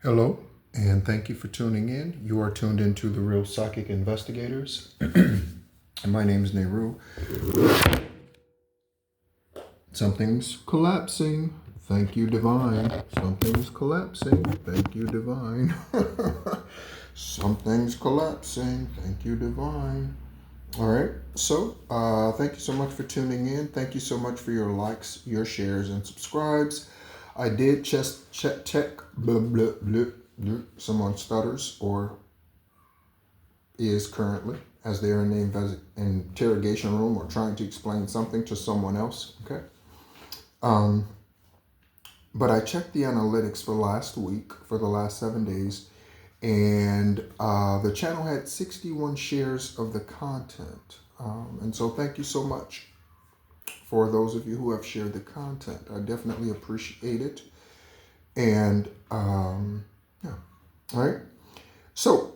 Hello, and thank you for tuning in. You are tuned into the Real Psychic Investigators. And my name is Nehru. Something's collapsing. Thank you, Divine. Something's collapsing. Thank you, Divine. Something's collapsing. Thank you, Divine. All right. So, thank you so much for tuning in. Thank you so much for your likes, your shares, and subscribes. I did just check. Blah, blah, blah, blah. Someone stutters or is currently as they're in the interrogation room or trying to explain something to someone else. Okay. But I checked the analytics for last week, for the last 7 days, and the channel had 61 shares of the content. And so thank you so much for those of you who have shared the content. I definitely appreciate it. And yeah, all right. So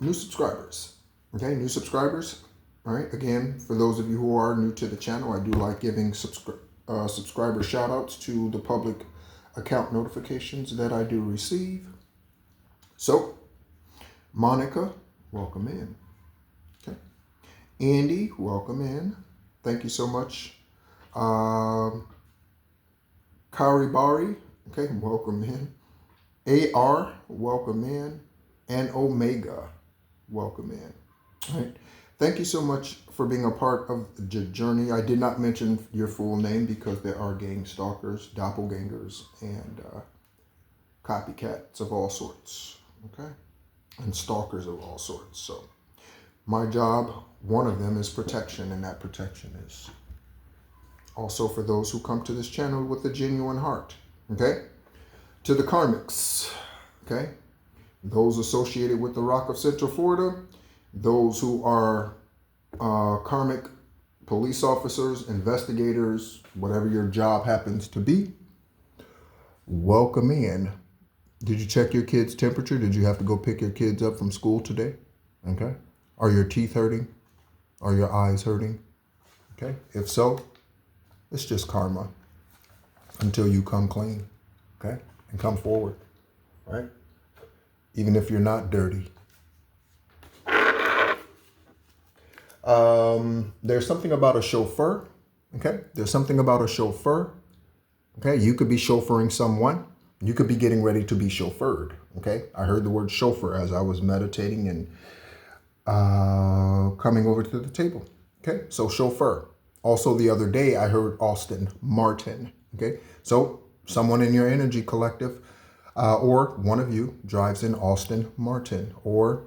new subscribers. Okay, new subscribers. All right. Again, for those of you who are new to the channel, I do like giving subscriber shout outs to the public account notifications that I do receive. So, Monica, welcome in. Okay. Andy, welcome in. Thank you so much. Karibari, okay, welcome in. AR, welcome in. And Omega, welcome in. All right. Thank you so much for being a part of the journey. I did not mention your full name because there are gang stalkers, doppelgangers, and copycats of all sorts, okay? And stalkers of all sorts. So my job, one of them is protection, and that protection is also for those who come to this channel with a genuine heart, okay? To the karmics, okay? Those associated with the Rock of Central Florida, those who are karmic police officers, investigators, whatever your job happens to be, welcome in. Did you check your kid's temperature? Did you have to go pick your kids up from school today? Okay. Are your teeth hurting? Are your eyes hurting? Okay. If so, it's just karma until you come clean. Okay. And come forward. Right? Even if you're not dirty. There's something about a chauffeur. Okay. There's something about a chauffeur. Okay. You could be chauffeuring someone. You could be getting ready to be chauffeured. Okay. I heard the word chauffeur as I was meditating and coming over to the table. Okay. So chauffeur. Also the other day I heard Austin Martin. Okay. So someone in your energy collective or one of you drives in Austin Martin, or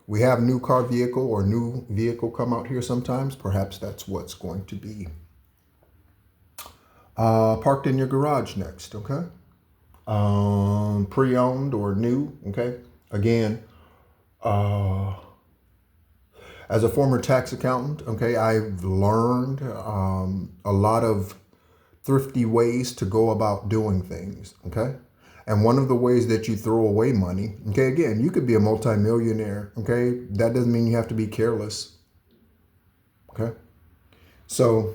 we have new car vehicle or new vehicle come out here sometimes. Perhaps that's what's going to be parked in your garage next. Okay. Pre-owned or new. Okay. Again, as a former tax accountant, okay, I've learned a lot of thrifty ways to go about doing things. Okay. And one of the ways that you throw away money, okay, again, you could be a multimillionaire, okay? That doesn't mean you have to be careless, okay? So,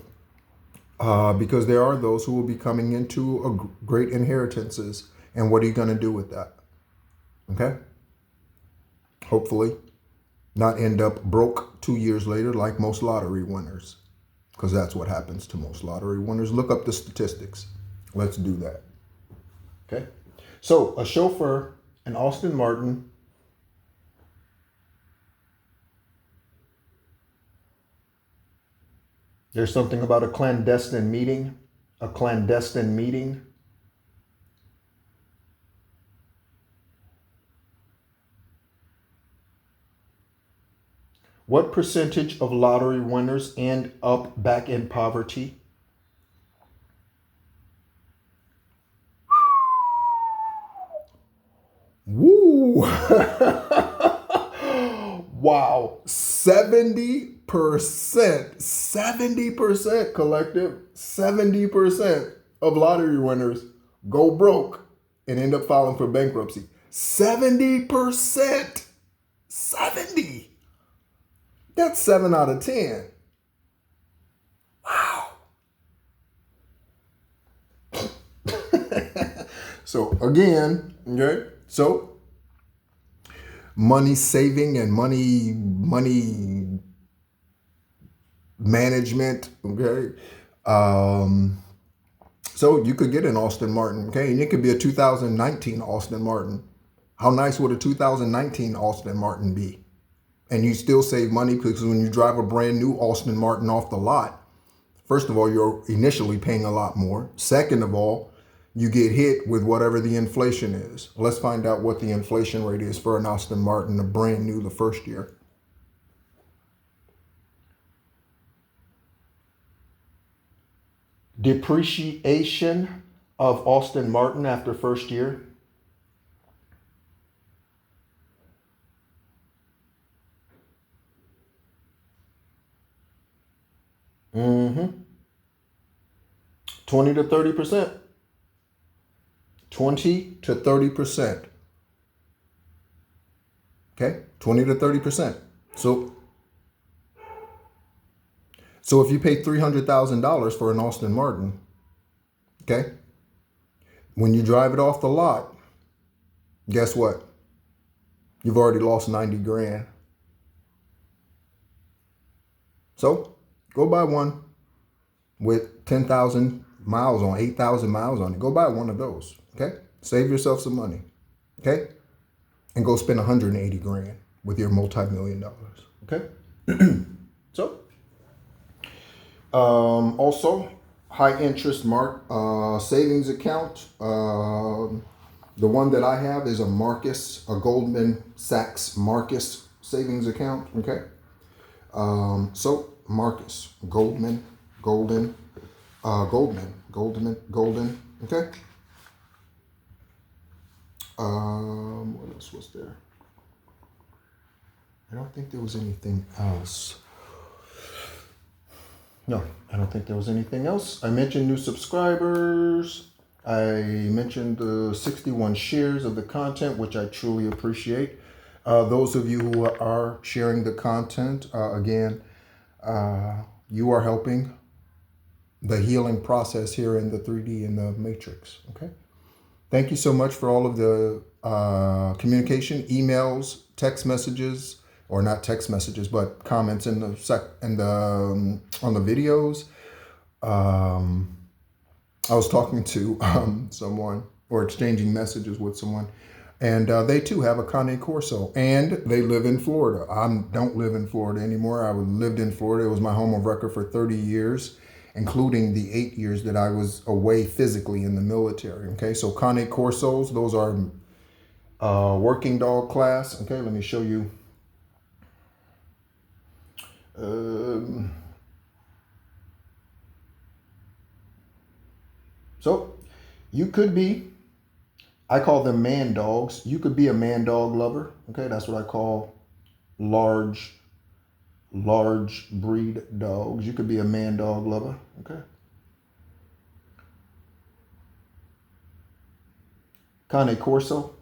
because there are those who will be coming into great inheritances, and what are you going to do with that, okay? Hopefully not end up broke 2 years later like most lottery winners, because that's what happens to most lottery winners. Look up the statistics. Let's do that, okay? So, a chauffeur, an Austin Martin, there's something about a clandestine meeting, a clandestine meeting. What percentage of lottery winners end up back in poverty? Woo! Wow. 70%. 70% collective. 70% of lottery winners go broke and end up filing for bankruptcy. 70%. 70. That's 7 out of 10. Wow. So again, okay. So money saving and money management. Okay. Um, so you could get an Aston Martin. Okay, and it could be a 2019 Aston Martin. How nice would a 2019 Aston Martin be? And you still save money because when you drive a brand new Aston Martin off the lot, first of all, you're initially paying a lot more. Second of all, you get hit with whatever the inflation is. Let's find out what the inflation rate is for an Aston Martin, a brand new, the first year. Depreciation of Aston Martin after first year. Mm-hmm. 20 to 30%. 20 to 30%. Okay? 20 to 30%. So if you pay $300,000 for an Aston Martin, okay? When you drive it off the lot, guess what? You've already lost 90 grand. So go buy one with 10,000 miles on, 8,000 miles on it. Go buy one of those, okay? Save yourself some money, okay? And go spend 180 grand with your multi-million dollars, okay? So, also, high interest savings account. The one that I have is a Goldman Sachs Marcus savings account, okay? So Marcus, Goldman, Golden, Golden, okay? What else was there? I don't think there was anything else. No, I don't think there was anything else. I mentioned new subscribers. I mentioned the 61 shares of the content, which I truly appreciate. Those of you who are sharing the content, again, you are helping the healing process here in the 3D in the matrix, okay? Thank you so much for all of the communication, emails, text messages, or not text messages, but comments in the on the videos. I was talking to someone or exchanging messages with someone, and they too have a Cane Corso, and they live in Florida. I don't live in Florida anymore. I lived in Florida. It was my home of record for 30 years, including the 8 years that I was away physically in the military. Okay, so Cane Corsos, those are working dog class. Okay, let me show you. So you could be, I call them man dogs. You could be a man dog lover. Okay, that's what I call large breed dogs. You could be a man dog lover. Okay. Cane Corso.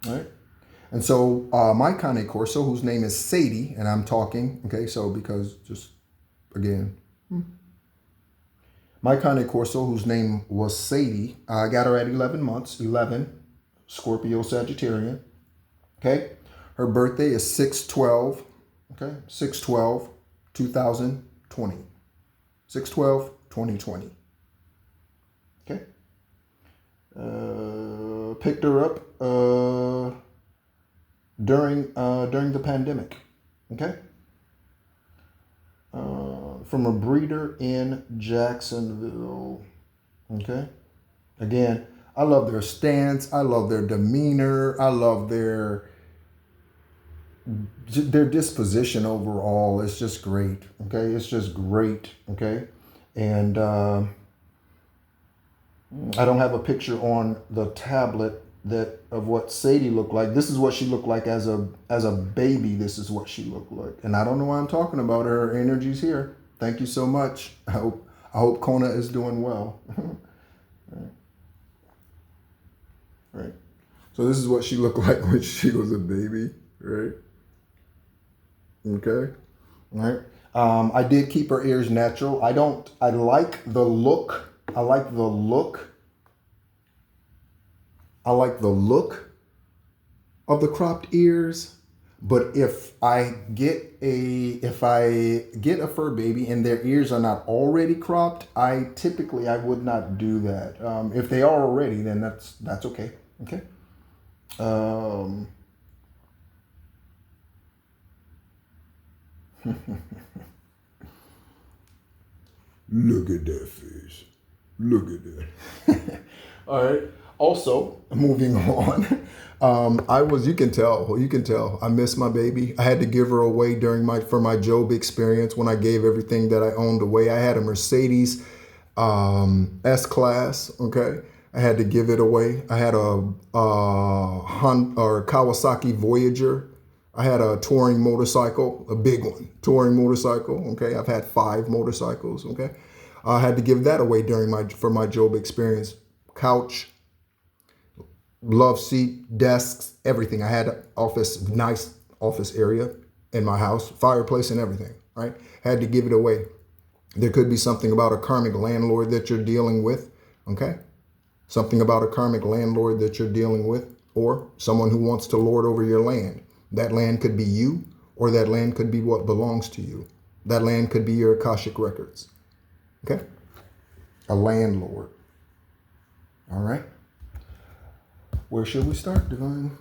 All right. And so my Cane Corso, whose name is Sadie, and I'm talking, okay, so because just again, my Cane Corso, whose name was Sadie, I got her at 11 months, 11, Scorpio Sagittarian, okay? Her birthday is 6/12, okay? 6/12, 2020. 6/12, 2020. Okay? Picked her up during the pandemic, okay? From a breeder in Jacksonville, okay? Again, I love their stance. I love their demeanor. I love their disposition overall. It's just great, okay? It's just great, okay? And I don't have a picture on the tablet of what Sadie looked like. This is what she looked like as a baby. This is what she looked like. And I don't know why I'm talking about her. Her energy's here. Thank you so much. I hope Kona is doing well. Right. So this is what she looked like when she was a baby, right? Okay. All right. I did keep her ears natural. I like the look I like the look. I like the look of the cropped ears. But if I get a fur baby and their ears are not already cropped, I would not do that. If they are already, then that's okay. Okay. Look at that face. Look at that. All right. Also, moving on. You can tell, I miss my baby. I had to give her away for my Job experience when I gave everything that I owned away. I had a Mercedes S-Class, okay? I had to give it away. I had a Kawasaki Voyager. I had a touring motorcycle, a big one, touring motorcycle, okay? I've had 5 motorcycles, okay? I had to give that away for my Job experience. Couch, love seat, desks, everything. I had nice office area in my house, fireplace and everything, right? Had to give it away. There could be something about a karmic landlord that you're dealing with, okay? Something about a karmic landlord that you're dealing with, or someone who wants to lord over your land. That land could be you, or that land could be what belongs to you. That land could be your Akashic records, okay? A landlord, all right? Where should we start, Divine?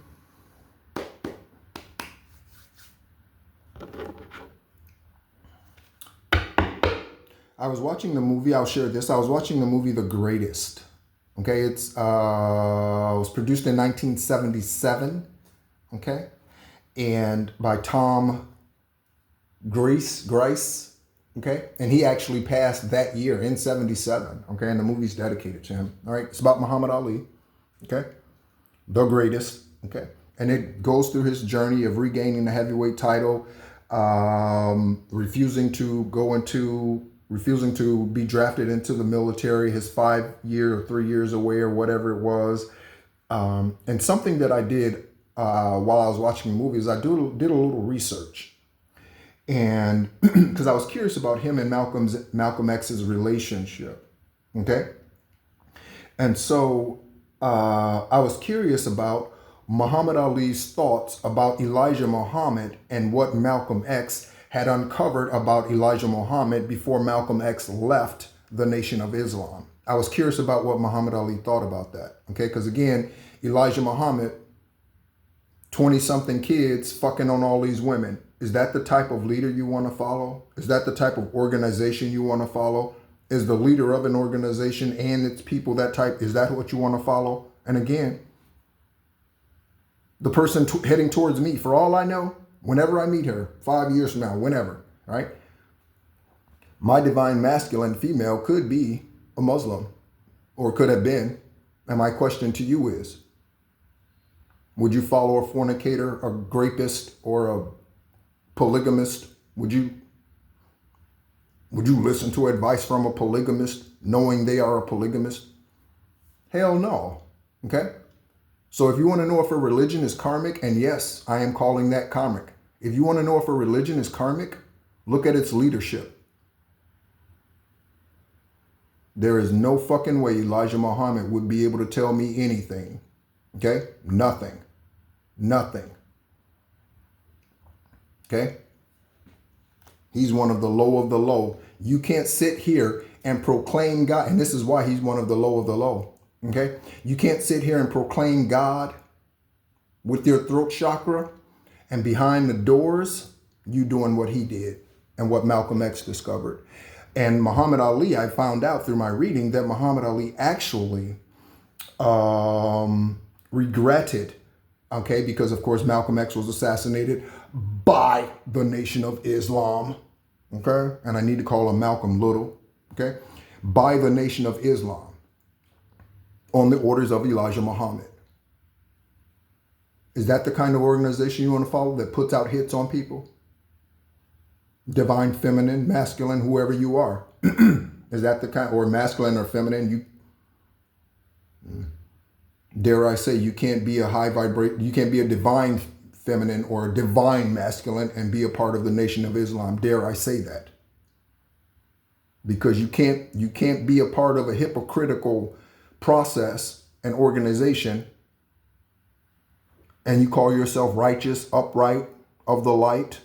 I was watching the movie, I'll share this. I was watching the movie The Greatest. Okay, it was produced in 1977, okay? And by Tom Grice, okay? And he actually passed that year in 77, okay? And the movie's dedicated to him, all right? It's about Muhammad Ali, okay? The Greatest, okay? And it goes through his journey of regaining the heavyweight title, refusing to be drafted into the military, his 5 year or 3 years away or whatever it was. And something that I did while I was watching the movie is I did a little research. And because I was curious about him and Malcolm X's relationship, okay? And so I was curious about Muhammad Ali's thoughts about Elijah Muhammad and what Malcolm X had uncovered about Elijah Muhammad before Malcolm X left the Nation of Islam. I was curious about what Muhammad Ali thought about that, okay? Because again, Elijah Muhammad, 20-something kids fucking on all these women. Is that the type of leader you want to follow? Is that the type of organization you want to follow? Is the leader of an organization and its people that type? Is that what you want to follow? And again, the person heading towards me, for all I know, whenever I meet her, 5 years from now, whenever, right? My divine masculine female could be a Muslim or could have been. And my question to you is, would you follow a fornicator, a rapist, or a polygamist? Would you listen to advice from a polygamist knowing they are a polygamist? Hell no, okay? So if you want to know if a religion is karmic, and yes, I am calling that karmic. If you want to know if a religion is karmic, look at its leadership. There is no fucking way Elijah Muhammad would be able to tell me anything. Okay? Nothing. Okay? He's one of the low of the low. You can't sit here and proclaim God. And this is why he's one of the low of the low. Okay? You can't sit here and proclaim God with your throat chakra, and behind the doors, you doing what he did and what Malcolm X discovered. And Muhammad Ali, I found out through my reading that Muhammad Ali actually regretted, okay, because of course Malcolm X was assassinated by the Nation of Islam, okay? And I need to call him Malcolm Little, okay? By the Nation of Islam on the orders of Elijah Muhammad. Is that the kind of organization you want to follow that puts out hits on people? Divine, feminine, masculine, whoever you are. Is that the kind, or masculine or feminine? Dare I say, you can't be you can't be a divine feminine or a divine masculine and be a part of the Nation of Islam. Dare I say that? because you can't be a part of a hypocritical process and organization and you call yourself righteous, upright, of the light,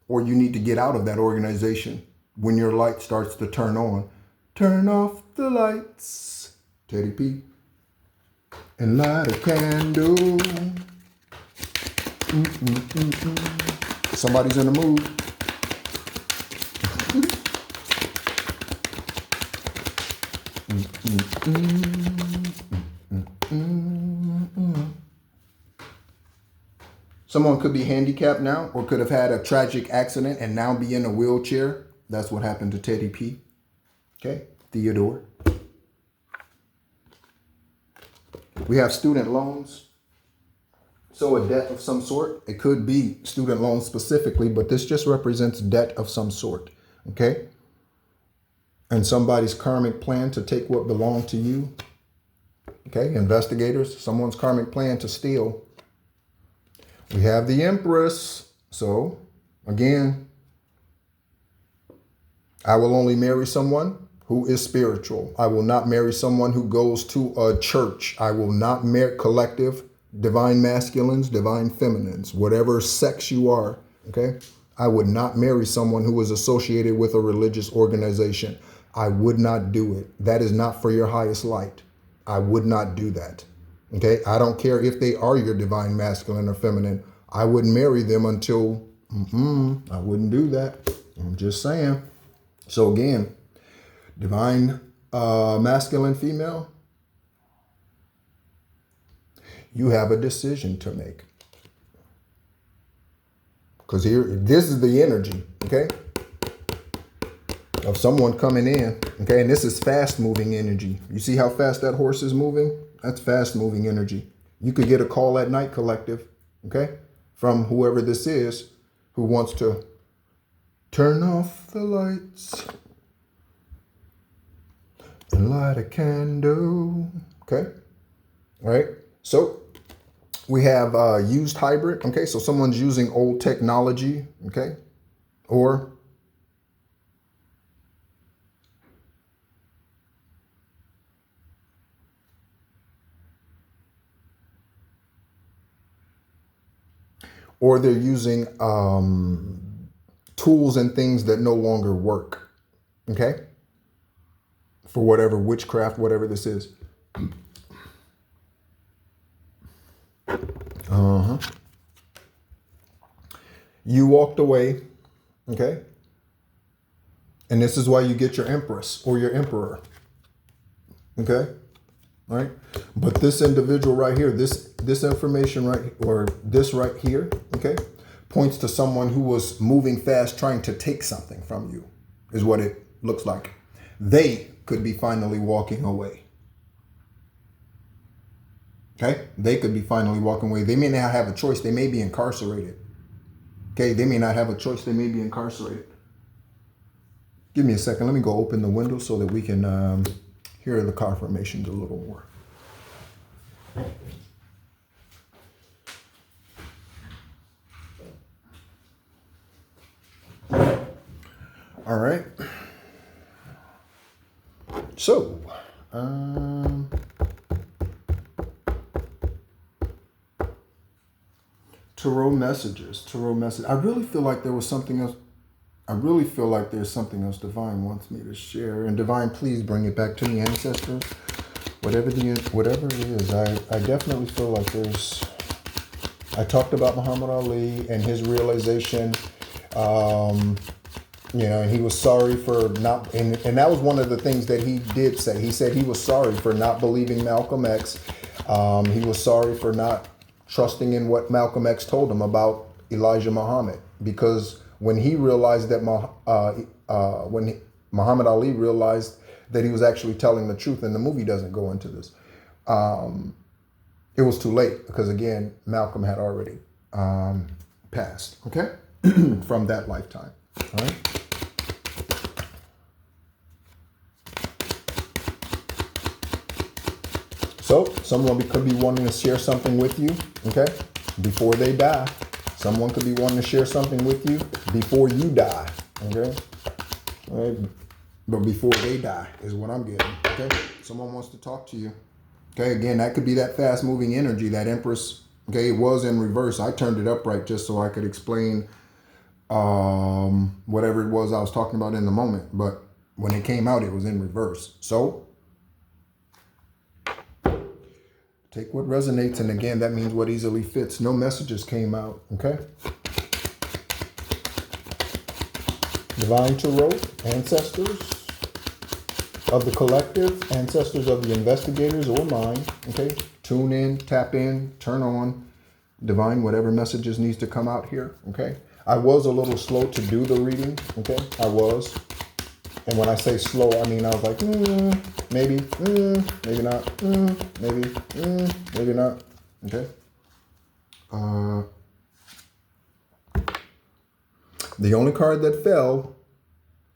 or you need to get out of that organization when your light starts to turn on. Turn off the lights, Teddy P, and light a candle. Somebody's in the mood. Someone could be handicapped now or could have had a tragic accident and now be in a wheelchair. That's what happened to Teddy P. Okay, Theodore. We have student loans. So a debt of some sort. It could be student loans specifically, but this just represents debt of some sort. Okay? And somebody's karmic plan to take what belonged to you. Okay, investigators, someone's karmic plan to steal. We have the Empress. So, again, I will only marry someone who is spiritual. I will not marry someone who goes to a church. I will not marry collective, divine masculines, divine feminines, whatever sex you are, okay? I would not marry someone who is associated with a religious organization. I would not do it. That is not for your highest light. I would not do that. Okay, I don't care if they are your divine masculine or feminine. I wouldn't marry them until, I wouldn't do that. I'm just saying. So again, divine masculine female, you have a decision to make. Because here, this is the energy, okay, of someone coming in, okay, and this is fast moving energy. You see how fast that horse is moving? That's fast moving energy. You could get a call at night, collective, okay, from whoever this is who wants to turn off the lights and light a candle, okay, all right? So we have used hybrid, okay, so someone's using old technology, okay, or they're using tools and things that no longer work, okay? For whatever witchcraft, whatever this is. You walked away, okay? And this is why you get your empress or your emperor, okay? All right? But this individual right here, this information right, or this right here, okay, points to someone who was moving fast trying to take something from you, is what it looks like. They could be finally walking away. Okay? They could be finally walking away. They may not have a choice. They may be incarcerated. Okay? They may not have a choice. They may be incarcerated. Give me a second. Let me go open the window so that we can hear the confirmations a little more. All right. So, Tarot messages. I really feel like there was something else. I really feel like there's something else Divine wants me to share. And Divine, please bring it back to me, ancestors. Whatever it is, I definitely feel like there's. I talked about Muhammad Ali and his realization. You know, he was sorry for not, and that was one of the things that he did say. He said he was sorry for not believing Malcolm X. He was sorry for not trusting in what Malcolm X told him about Elijah Muhammad, because when he realized that Muhammad Ali realized that he was actually telling the truth, and the movie doesn't go into this, it was too late, because again, Malcolm had already passed, okay, from that lifetime. All right. So someone could be wanting to share something with you, okay, before they die. Someone could be wanting to share something with you before you die, okay? All right. but before they die is what I'm getting. Okay, someone wants to talk to you. Okay, again, that could be that fast moving energy, that Empress. Okay, it was in reverse. I turned it upright just so I could explain whatever it was I was talking about in the moment. But when it came out, it was in reverse. So take what resonates, and again, that means what easily fits. No messages came out. Okay. Divine Tarot, ancestors of the collective, ancestors of the investigators or mine. Okay. Tune in, tap in, turn on. Divine, whatever messages needs to come out here. Okay. I was a little slow to do the reading. Okay. I was. And when I say slow, I mean I was like, maybe, maybe not, maybe, maybe not. Okay. The only card that fell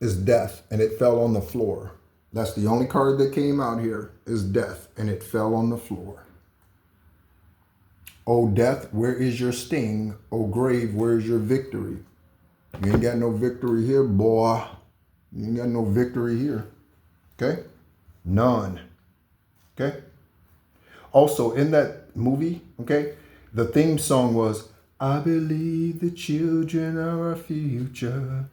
is death, and it fell on the floor. That's the only card that came out here is death, and it fell on the floor. Oh, death, where is your sting? Oh, grave, where is your victory? You ain't got no victory here, boy. You ain't got no victory here. Okay? None. Okay? Also, in that movie, okay, the theme song was, I believe the children are our future.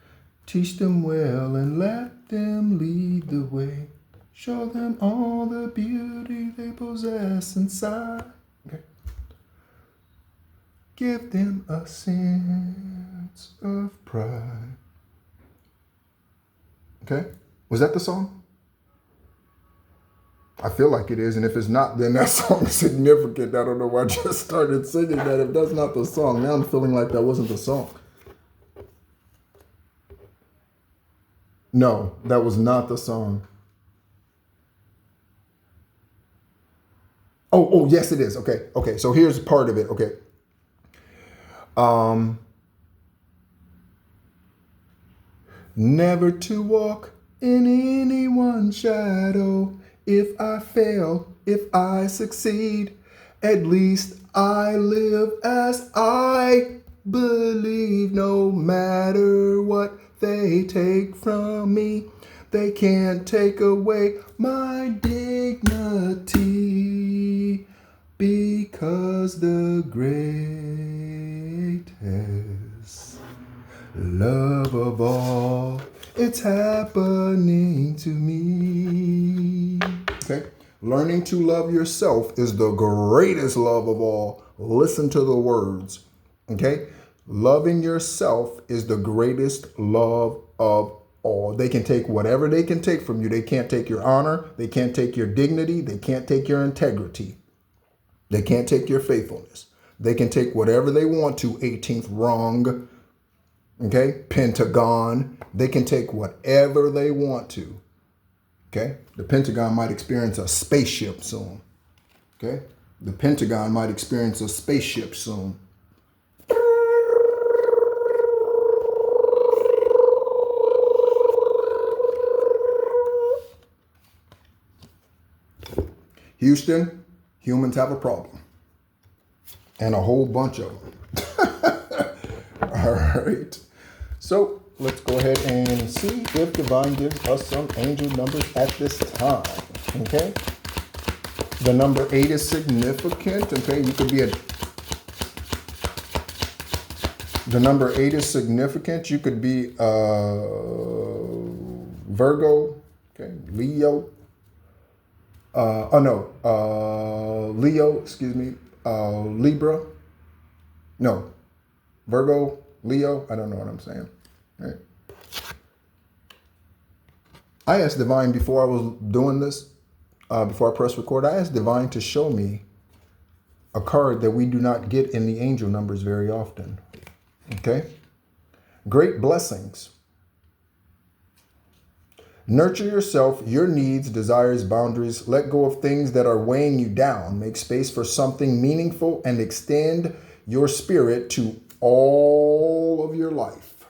Teach them well and let them lead the way. Show them all the beauty they possess inside. Okay? Give them a sense of pride. Okay? Was that the song? I feel like it is, and if it's not, then that song is significant. I don't know why I just started singing that. If that's not the song, now I'm feeling like that wasn't the song. No, that was not the song. Oh, yes, it is. Okay. So here's part of it. Okay. Never to walk in anyone's shadow. If I fail, if I succeed, at least I live as I believe. No matter what they take from me, they can't take away my dignity, because the greatest love of all, it's happening to me. Okay. Learning to love yourself is the greatest love of all. Listen to the words. Okay. Loving yourself is the greatest love of all. They can take whatever they can take from you. They can't take your honor. They can't take your dignity. They can't take your integrity. They can't take your faithfulness. They can take whatever they want to. 18th wrong. Okay, Pentagon. They can take whatever they want to. Okay, the Pentagon might experience a spaceship soon. Okay, the Pentagon might experience a spaceship soon. Houston, humans have a problem. And a whole bunch of them. All right. So let's go ahead and see if Divine gives us some angel numbers at this time. Okay. The number 8 is significant. Okay. You could be the number 8 is significant. You could be Virgo. Okay. Leo. Leo, excuse me. Libra. No. Virgo, Leo. I don't know what I'm saying. Right. I asked Divine before I was doing this, before I press record, I asked Divine to show me a card that we do not get in the angel numbers very often. Okay. Great blessings. Nurture yourself, your needs, desires, boundaries. Let go of things that are weighing you down. Make space for something meaningful and extend your spirit to all of your life.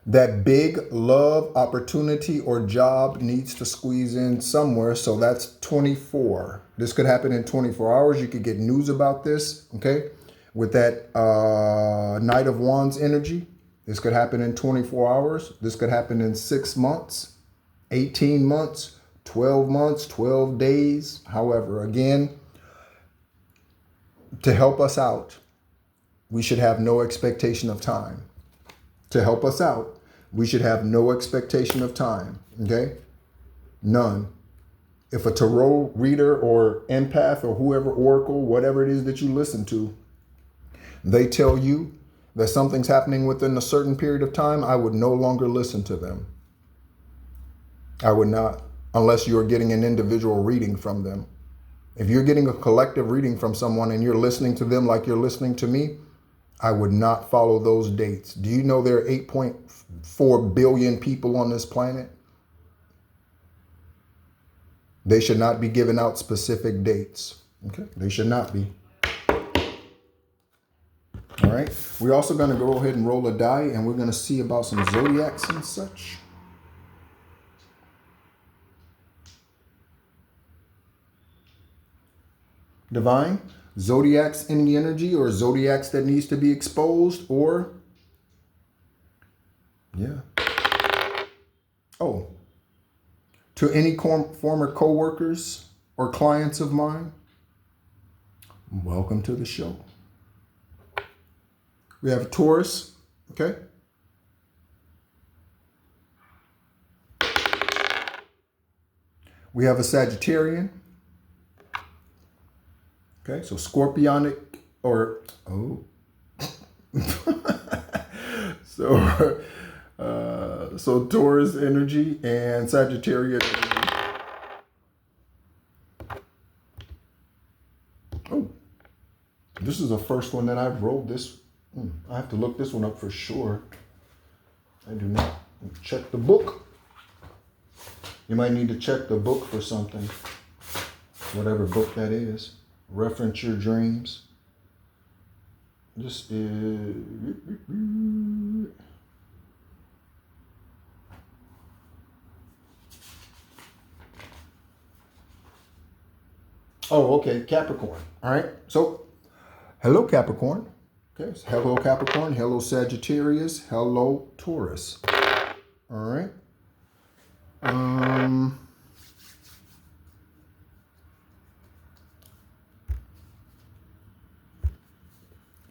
That big love, opportunity, or job needs to squeeze in somewhere. So that's 24. This could happen in 24 hours. You could get news about this, okay? With that Knight of Wands energy. This could happen in 24 hours. This could happen in 6 months, 18 months, 12 months, 12 days. However, again, to help us out, we should have no expectation of time. To help us out, we should have no expectation of time. Okay? None. If a tarot reader or empath or whoever, oracle, whatever it is that you listen to, they tell you that something's happening within a certain period of time, I would no longer listen to them. I would not, unless you're getting an individual reading from them. If you're getting a collective reading from someone and you're listening to them like you're listening to me, I would not follow those dates. Do you know there are 8.4 billion people on this planet? They should not be giving out specific dates. Okay, they should not be. All right, we're also going to go ahead and roll a die, and we're going to see about some zodiacs and such. Divine, zodiacs in the energy, or zodiacs that needs to be exposed, or oh, to any former co-workers or clients of mine, welcome to the show. We have a Taurus, okay? We have a Sagittarian. Okay, so Scorpionic or, so Taurus energy and Sagittarius energy. Oh, this is the first one that I've rolled this. I have to look this one up for sure. I do not. Check the book. You might need to check the book for something. Whatever book that is. Reference your dreams. This is... Oh, okay, Capricorn. All right, so hello, Capricorn. Okay, so hello, Capricorn. Hello, Sagittarius. Hello, Taurus. All right.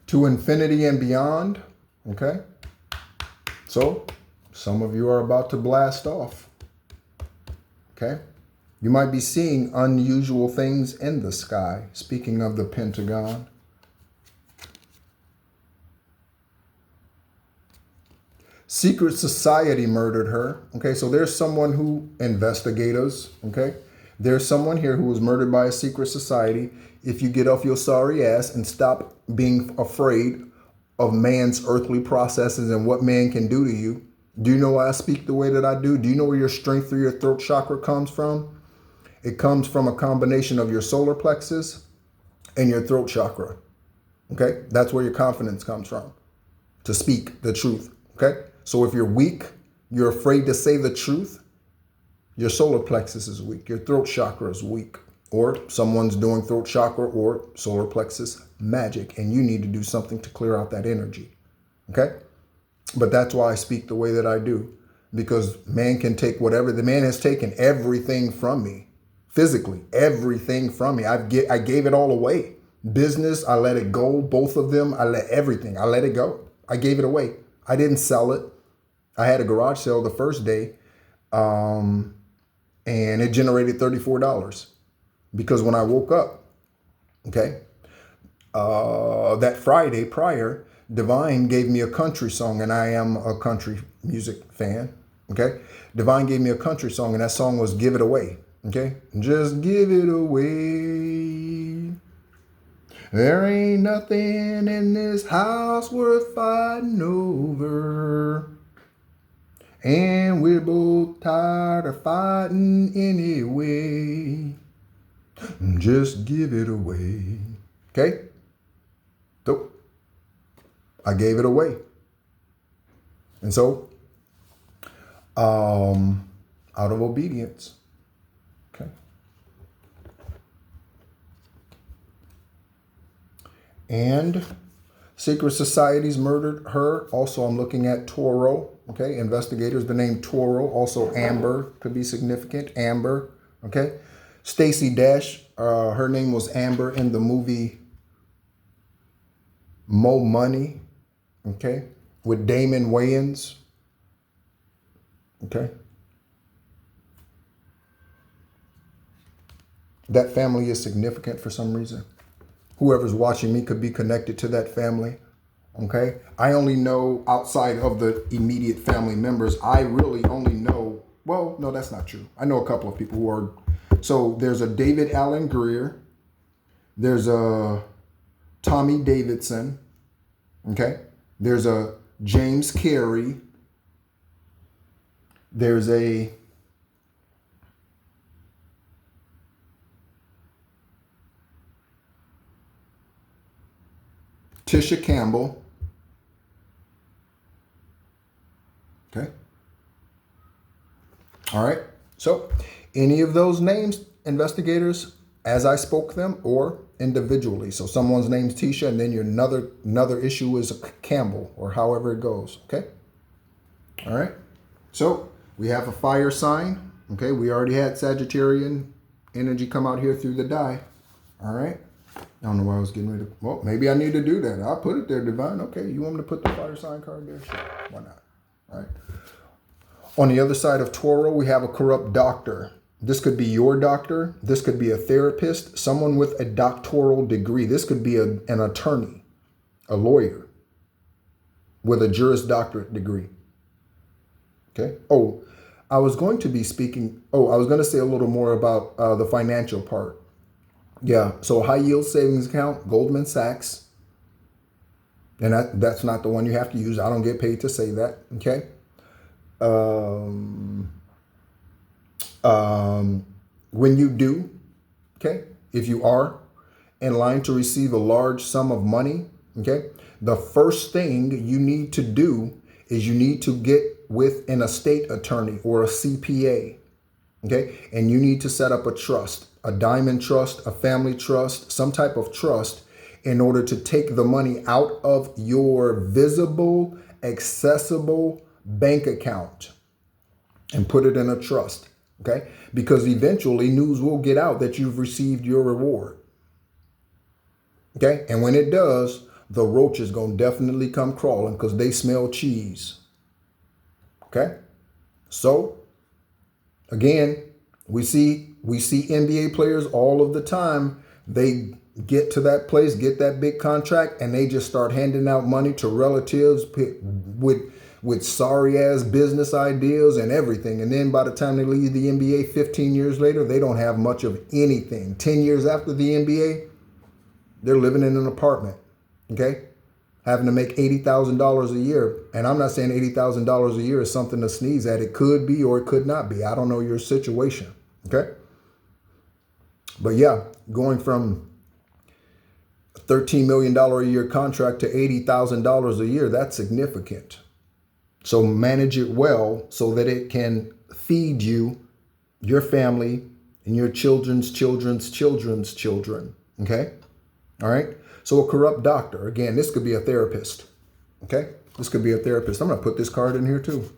To infinity and beyond. Okay. So some of you are about to blast off. Okay. You might be seeing unusual things in the sky. Speaking of the Pentagon. Secret society murdered her. Okay, so there's someone who, investigators, okay? There's someone here who was murdered by a secret society. If you get off your sorry ass and stop being afraid of man's earthly processes and what man can do to you. Do you know why I speak the way that I do? Do you know where your strength through your throat chakra comes from? It comes from a combination of your solar plexus and your throat chakra. Okay, that's where your confidence comes from. To speak the truth. Okay, so if you're weak, you're afraid to say the truth, your solar plexus is weak, your throat chakra is weak, or someone's doing throat chakra or solar plexus magic, and you need to do something to clear out that energy. Okay, but that's why I speak the way that I do, because man can take whatever. The man has taken everything from me, physically, everything from me. I gave it all away. Business, I let it go. Both of them, I let everything. I let it go. I gave it away. I didn't sell it. I had a garage sale the first day, and it generated $34 because when I woke up, okay, that Friday prior, Divine gave me a country song, and I am a country music fan, okay? Divine gave me a country song, and that song was Give It Away, okay? Just give it away. There ain't nothing in this house worth fighting over. And we're both tired of fighting anyway. Just give it away. Okay? So, I gave it away. And so, out of obedience. Okay? And Secret societies murdered her. Also, I'm looking at Toro. Okay, investigators, the name Toro. Also, Amber could be significant. Amber. Okay, Stacey Dash. Her name was Amber in the movie Mo Money. Okay, with Damon Wayans. Okay, that family is significant for some reason. Whoever's watching me could be connected to that family. Okay. I only know outside of the immediate family members. I really only know, well, no, that's not true. I know a couple of people who are, so there's a David Allen Greer. There's a Tommy Davidson. Okay. There's a James Carey. There's a Tisha Campbell. Okay. All right. So any of those names, investigators, as I spoke them or individually. So someone's name's Tisha and then your another issue is Campbell or however it goes. Okay. All right. So we have a fire sign. Okay. We already had Sagittarian energy come out here through the die. All right. I don't know why I was getting ready to, well, maybe I need to do that. I'll put it there, Divine. Okay, you want me to put the fire sign card there? Sure, why not? All right. On the other side of Toro, we have a corrupt doctor. This could be your doctor. This could be a therapist, someone with a doctoral degree. This could be an attorney, a lawyer with a Juris Doctorate degree. Okay. Oh, I was going to say a little more about the financial part. Yeah, so high yield savings account, Goldman Sachs. And that's not the one you have to use. I don't get paid to say that, okay? When you do, okay, if you are in line to receive a large sum of money, okay, the first thing you need to do is you need to get with an estate attorney or a CPA, okay? And you need to set up a trust, a diamond trust, a family trust, some type of trust in order to take the money out of your visible, accessible bank account and put it in a trust, okay? Because eventually news will get out that you've received your reward, okay? And when it does, the roach is going to definitely come crawling because they smell cheese, okay? So, again, we see NBA players all of the time. They get to that place, get that big contract, and they just start handing out money to relatives with sorry ass business ideas and everything. And then by the time they leave the NBA 15 years later, they don't have much of anything. 10 years after the NBA, they're living in an apartment, okay? Having to make $80,000 a year. And I'm not saying $80,000 a year is something to sneeze at. It could be or it could not be. I don't know your situation, okay? But yeah, going from a $13 million a year contract to $80,000 a year, that's significant. So manage it well so that it can feed you, your family, and your children's children's children's children, okay? All right? So a corrupt doctor, again, this could be a therapist, okay? This could be a therapist. I'm going to put this card in here too,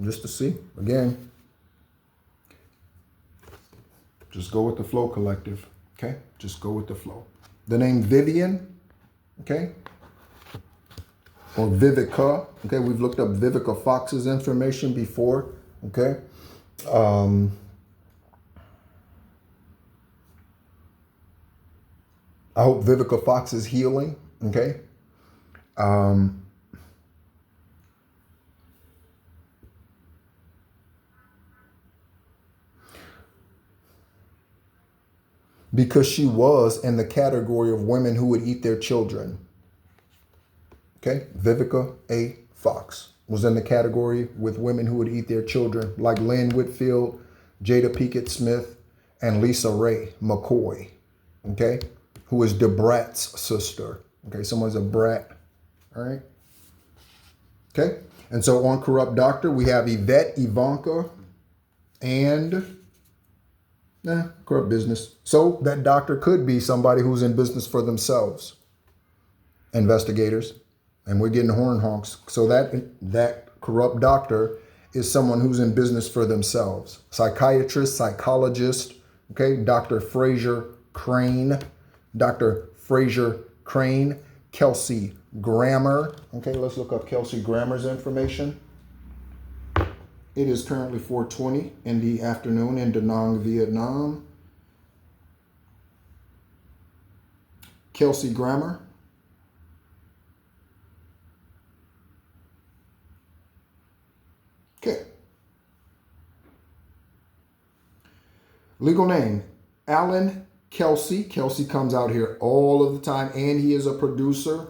just to see. Again, just go with the flow, collective, okay? Just go with the flow. The name Vivian, okay? Or Vivica, okay? We've looked up Vivica Fox's information before, okay? I hope Vivica Fox is healing, okay? Because she was in the category of women who would eat their children. Okay, Vivica A. Fox was in the category with women who would eat their children, like Lynn Whitfield, Jada Pinkett Smith, and Lisa Ray McCoy, okay, who is the Brat's sister. Okay, someone's a brat, all right? Okay, and so on Corrupt Doctor, we have Yvette, Ivanka, and corrupt business. So that doctor could be somebody who's in business for themselves. investigators, and we're getting horn honks. So that corrupt doctor is someone who's in business for themselves. Psychiatrist, psychologist, okay? Dr. Fraser Crane, Dr. Fraser Crane, Kelsey Grammer. Okay, let's look up Kelsey Grammer's information. It is currently 4:20 in the afternoon in Da Nang, Vietnam. Kelsey Grammer. Okay. Legal name, Alan Kelsey. Kelsey comes out here all of the time, and he is a producer,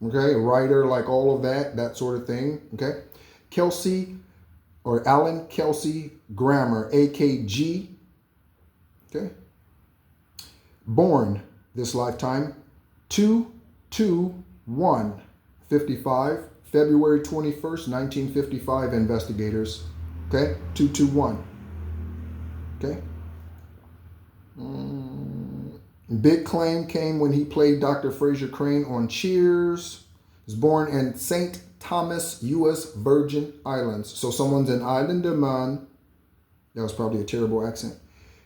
okay, a writer, like all of that sort of thing, okay? Kelsey, or Alan Kelsey Grammer, AKG, okay? Born this lifetime, 2/2/1/55, February 21st, 1955, investigators, okay? 2/2/1, okay? Big claim came when he played Dr. Fraser Crane on Cheers. He was born in St. Thomas, U.S. Virgin Islands. So someone's an islander man. That was probably a terrible accent.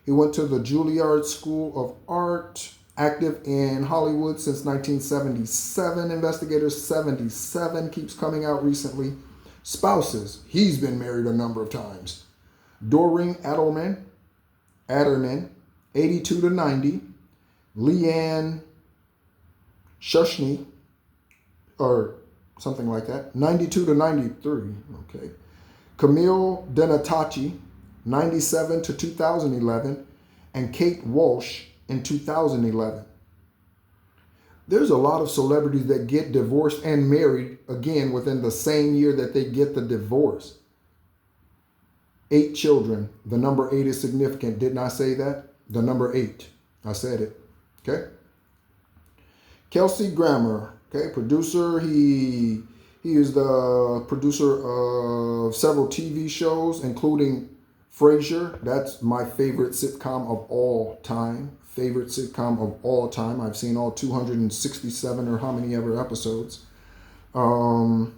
He went to the Juilliard School of Art, active in Hollywood since 1977. Investigators 77 keeps coming out recently. Spouses, he's been married a number of times. Doreen Adderman, 82 to 90. Leanne Shushny, or something like that, 92 to 93. Okay. Camille Denatachi, 97 to 2011, and Kate Walsh in 2011. There's a lot of celebrities that get divorced and married again within the same year that they get the divorce. 8 children. The number 8 is significant. Didn't I say that? The number 8. I said it. Okay. Kelsey Grammer, okay, producer. He is the producer of several TV shows, including Frasier. That's my favorite sitcom of all time. Favorite sitcom of all time. I've seen all 267 or how many ever episodes. Role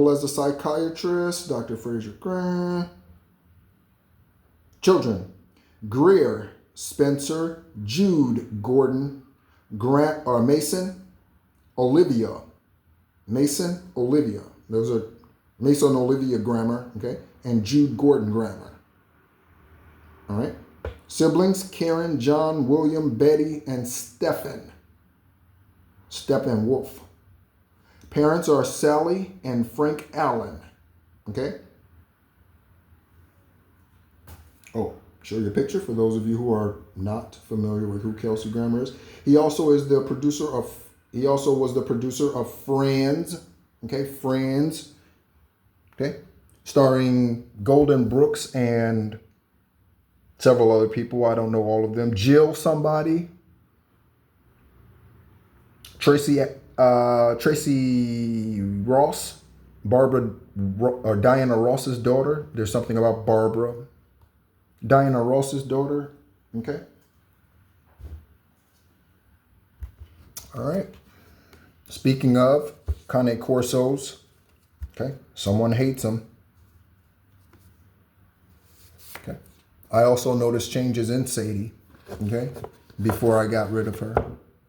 as a psychiatrist, Dr. Fraser Crane. Children, Greer, Spencer, Jude, Gordon, Grant, or Mason, Olivia. Mason, Olivia. Those are Mason, Olivia Grammer, okay? And Jude Gordon Grammer. All right. Siblings, Karen, John, William, Betty, and Stephen Wolf. Parents are Sally and Frank Allen, okay? Oh, show you a picture for those of you who are not familiar with who Kelsey Grammer is. He also was the producer of Friends, okay? Friends, okay? Starring Golden Brooks and several other people. I don't know all of them. Jill somebody. Tracy Ross. Diana Ross's daughter. There's something about Barbara. Diana Ross's daughter. Okay. All right. Speaking of Cane Corsos. Okay. Someone hates them. Okay. I also noticed changes in Sadie. Okay. Before I got rid of her.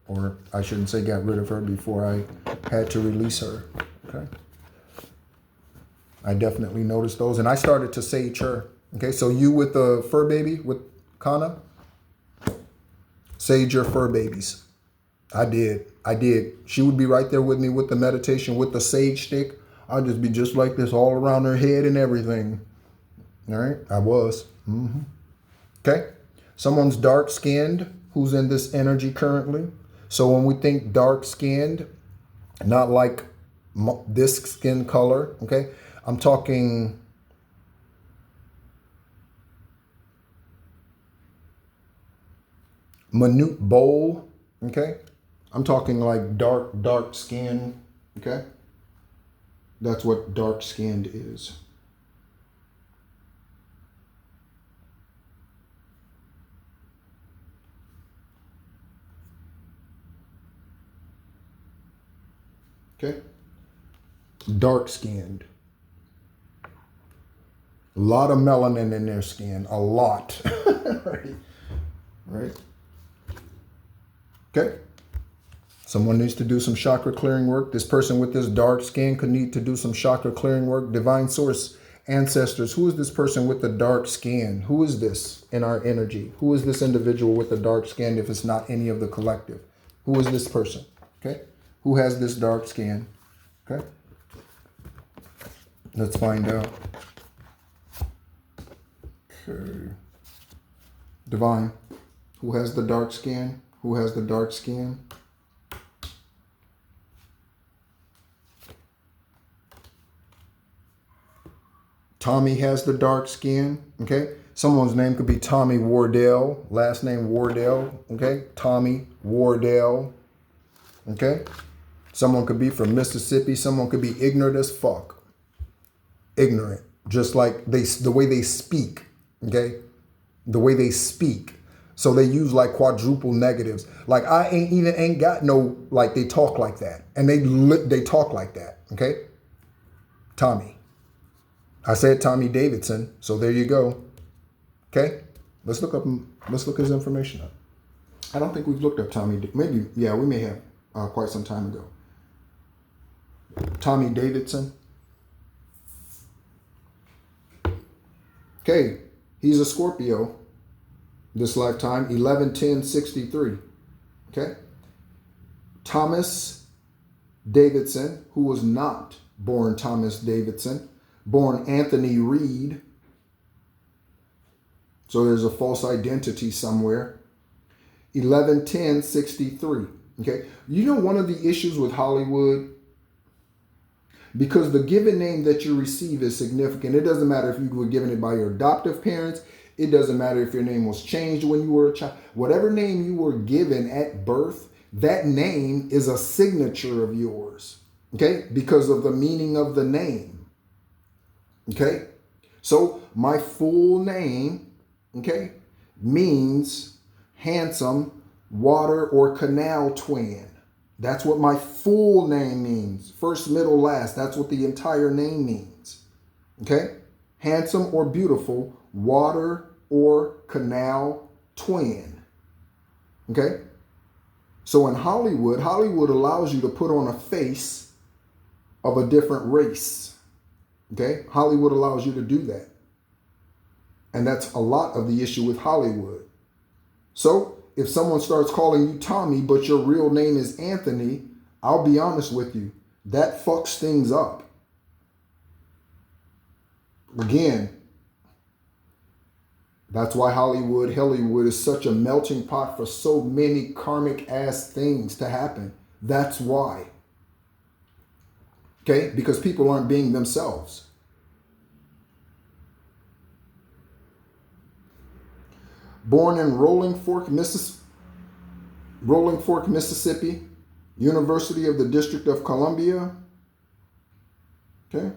Or I shouldn't say got rid of her, before I had to release her. Okay. I definitely noticed those. And I started to sage her. Okay, so you with the fur baby, with Kana, sage your fur babies. I did. She would be right there with me with the meditation, with the sage stick. I'd just be just like this all around her head and everything. All right, I was. Okay, someone's dark-skinned who's in this energy currently. So when we think dark-skinned, not like this skin color, okay, I'm talking minute bowl, okay? I'm talking like dark skin, okay? That's what dark skinned is. Okay. Dark-skinned. A lot of melanin in their skin. A lot. Right. Right. Okay. Someone needs to do some chakra clearing work. This person with this dark skin could need to do some chakra clearing work. Divine source, ancestors. Who is this person with the dark skin? Who is this in our energy? Who is this individual with the dark skin if it's not any of the collective? Who is this person? Okay. Who has this dark skin? Okay. Let's find out. Okay. Divine. Who has the dark skin? Who has the dark skin? Tommy has the dark skin. Okay. Someone's name could be Tommy Wardell. Last name Wardell. Okay. Tommy Wardell. Okay. Someone could be from Mississippi. Someone could be ignorant as fuck. Ignorant. Just like the way they speak. Okay. The way they speak. So they use like quadruple negatives. Like I ain't got no, like they talk like that. And they talk like that. Okay. Tommy. I said Tommy Davidson. So there you go. Okay. Let's look his information up. I don't think we've looked up Tommy. Maybe, yeah, we may have quite some time ago. Tommy Davidson. Okay. He's a Scorpio. This lifetime, 11-10-63. Okay. Thomas Davidson, who was not born Thomas Davidson, born Anthony Reed. So there's a false identity somewhere. 11-10-63. Okay. You know, one of the issues with Hollywood, because the given name that you receive is significant. It doesn't matter if you were given it by your adoptive parents. It doesn't matter if your name was changed when you were a child. Whatever name you were given at birth, that name is a signature of yours. Okay. Because of the meaning of the name. Okay. So my full name, okay, means handsome water or canal twin. That's what my full name means. First, middle, last. That's what the entire name means. Okay. Handsome or beautiful water or canal twin. Okay. So in Hollywood allows you to put on a face of a different race. Okay. Hollywood allows you to do that. And that's a lot of the issue with Hollywood. So if someone starts calling you Tommy, but your real name is Anthony, I'll be honest with you, that fucks things up. Again, that's why Hollywood is such a melting pot for so many karmic ass things to happen. That's why. Okay? Because people aren't being themselves. Born in Rolling Fork, Mississippi, University of the District of Columbia. Okay.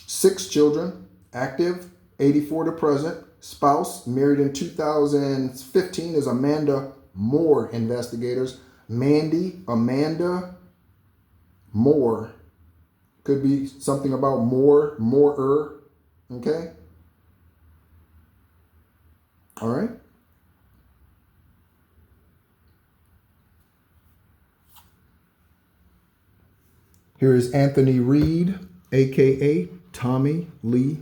6 children, active, 84 to present. Spouse, married in 2015, is Amanda Moore Investigators. Amanda Moore. Could be something about Moorer. Okay. All right. Here is Anthony Reed, a.k.a. Tommy Lee.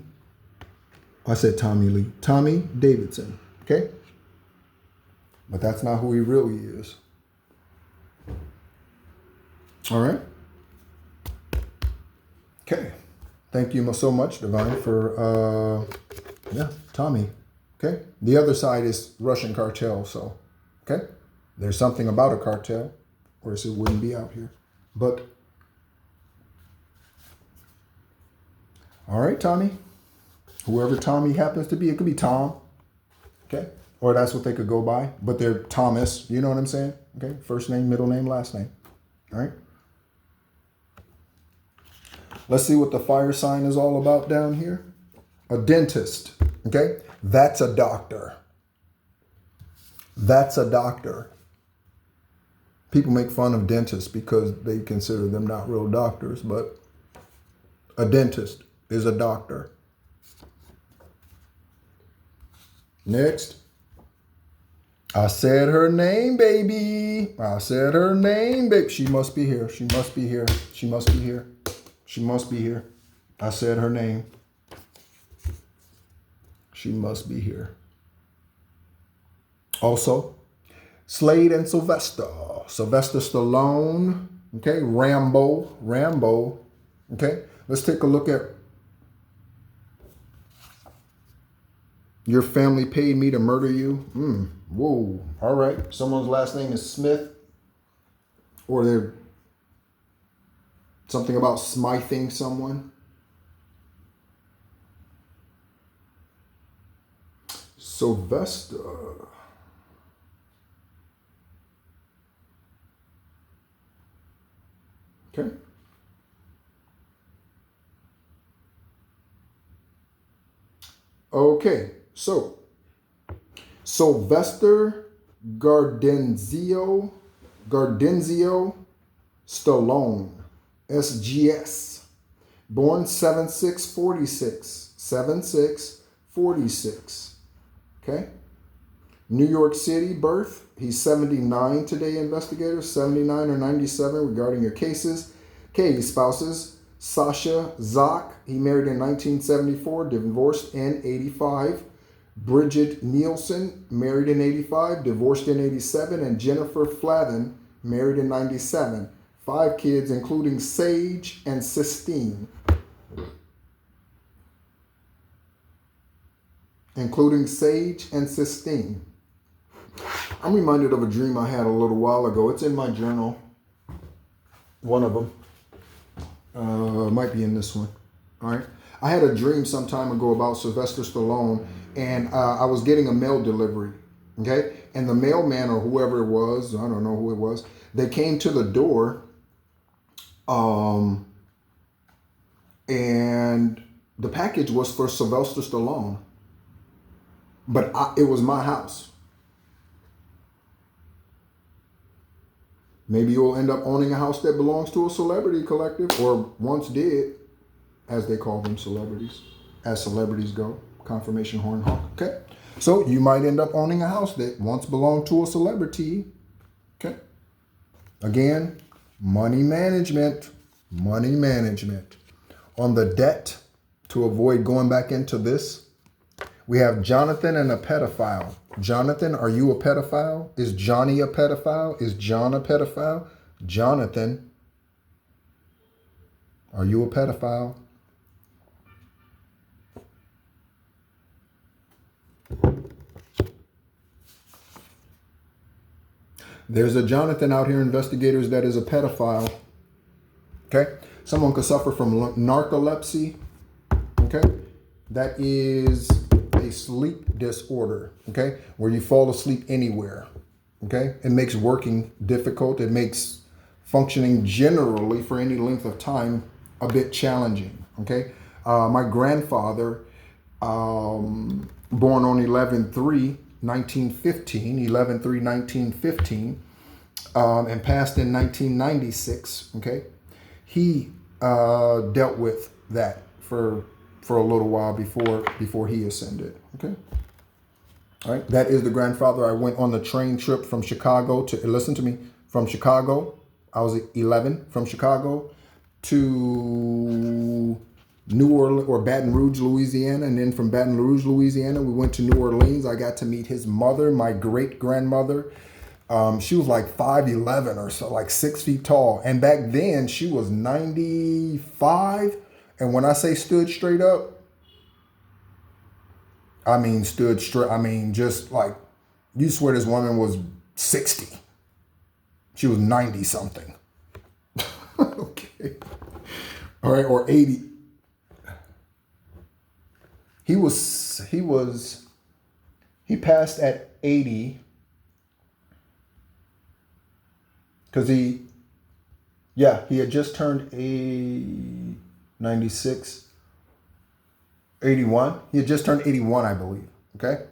I said Tommy Lee. Tommy Davidson. Okay? But that's not who he really is. All right? Okay. Thank you so much, Divine, for, Tommy. Okay? The other side is Russian cartel, so, okay? There's something about a cartel, or else it wouldn't be out here. But, all right, Tommy. Whoever Tommy happens to be, it could be Tom, okay? Or that's what they could go by, but they're Thomas, you know what I'm saying? Okay? First name, middle name, last name, all right? Let's see what the fire sign is all about down here. A dentist, okay? That's a doctor. That's a doctor. People make fun of dentists because they consider them not real doctors, but a dentist is a doctor. Next. I said her name, baby. I said her name, baby. She must be here. She must be here. She must be here. She must be here. I said her name. She must be here. Also, Slade and Sylvester. Sylvester Stallone. Okay. Rambo. Okay. Let's take a look at Your Family Paid Me to Murder You. Whoa. All right. Someone's last name is Smith. Or they're something about smithing someone. Sylvester. Okay. Okay. So, Sylvester Gardenzio Stallone, SGS, born 7/6/46, 7/6/46. Okay. New York City birth. He's 79 today, investigators, 79 or 97 regarding your cases. Okay, spouses. Sasha Zock, he married in 1974, divorced in 85. Bridget Nielsen, married in 85, divorced in 87. And Jennifer Flavin, married in 97. 5 kids, including Sage and Sistine. I'm reminded of a dream I had a little while ago. It's in my journal. One of them. Might be in this one. All right. I had a dream some time ago about Sylvester Stallone, and I was getting a mail delivery. Okay. And the mailman or whoever it was, I don't know who it was, they came to the door. And the package was for Sylvester Stallone. But it was my house. Maybe you'll end up owning a house that belongs to a celebrity collective, or once did, as they call them, celebrities, as celebrities go. Confirmation horn honk. Okay. So you might end up owning a house that once belonged to a celebrity. Okay. Again, money management. On the debt, to avoid going back into this, we have Jonathan and a pedophile. Jonathan, are you a pedophile? Is Johnny a pedophile? Is John a pedophile? Jonathan, are you a pedophile? There's a Jonathan out here, investigators, that is a pedophile. Okay? Someone could suffer from narcolepsy. Okay? That is a sleep disorder, okay, where you fall asleep anywhere, okay? It makes working difficult. It makes functioning generally for any length of time a bit challenging, okay? My grandfather, born on 11/3/1915, and passed in 1996, okay? He dealt with that for a little while before he ascended. Okay. All right. That is the grandfather. I went on the train trip from Chicago to, listen to me, from Chicago. I was 11, from Chicago to New Orleans or Baton Rouge, Louisiana. And then from Baton Rouge, Louisiana, we went to New Orleans. I got to meet his mother, my great grandmother. She was like 5'11" or so, like 6 feet tall. And back then she was 95. And when I say stood straight up, I mean stood straight. I mean, just like, you swear this woman was 60. She was 90 something. Okay. All right, or 80. He passed at 80 because he had just turned 96, 81. He had just turned 81, I believe. Okay.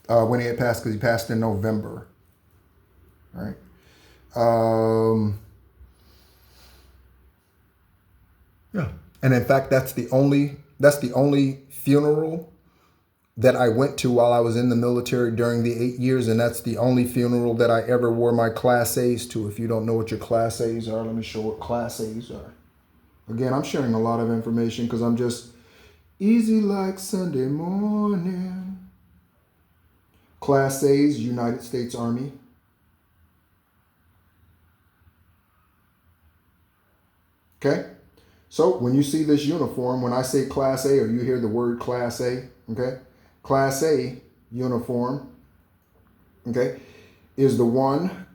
When he had passed, because he passed in November. All right. Yeah. And in fact, that's the only funeral that I went to while I was in the military during the 8 years, and that's the only funeral that I ever wore my Class A's to. If you don't know what your Class A's are, let me show what Class A's are. Again, I'm sharing a lot of information because I'm just easy like Sunday morning. Class A's, United States Army. Okay? So when you see this uniform, when I say Class A or you hear the word Class A, okay? Class A uniform, okay, is the one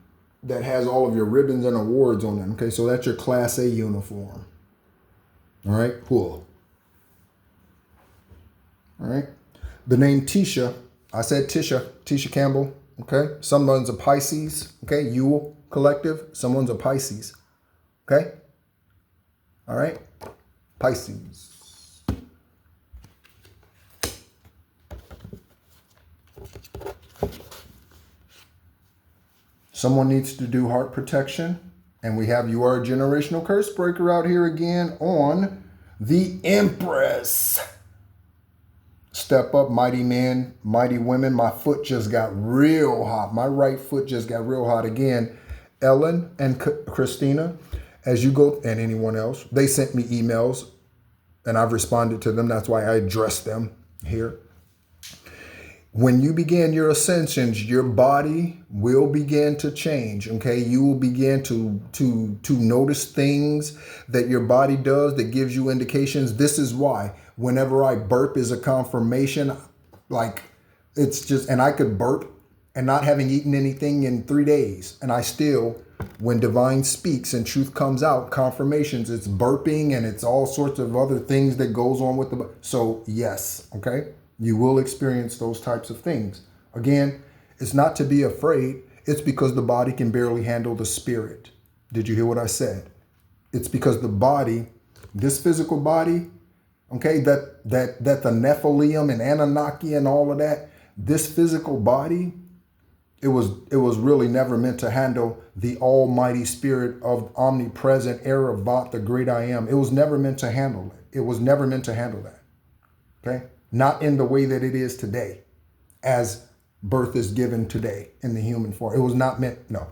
that has all of your ribbons and awards on them. Okay, so that's your Class A uniform. All right, cool. All right. The name Tisha, I said Tisha Campbell. Okay, someone's a Pisces. Okay, Yule Collective, someone's a Pisces. Okay. All right, Pisces. Someone needs to do heart protection. And we have You Are a Generational Curse Breaker out here again on the Empress. Step up, mighty men, mighty women. My foot just got real hot. My right foot just got real hot again. Ellen and Christina, as you go, and anyone else, they sent me emails and I've responded to them. That's why I addressed them here. When you begin your ascensions, your body will begin to change, okay? You will begin to notice things that your body does that gives you indications. This is why whenever I burp is a confirmation, like it's just, and I could burp and not having eaten anything in 3 days. And I still, when divine speaks and truth comes out, confirmations, it's burping and it's all sorts of other things that goes on with the, so yes, okay? You will experience those types of things. Again, it's not to be afraid. It's because the body can barely handle the spirit. Did you hear what I said? It's because the body, this physical body, okay, that the Nephilim and Anunnaki and all of that, this physical body, it was really never meant to handle the almighty spirit of omnipresent Erevat, the great I am. It was never meant to handle it. It was never meant to handle that. Okay? Not in the way that it is today, as birth is given today in the human form. It was not meant, no.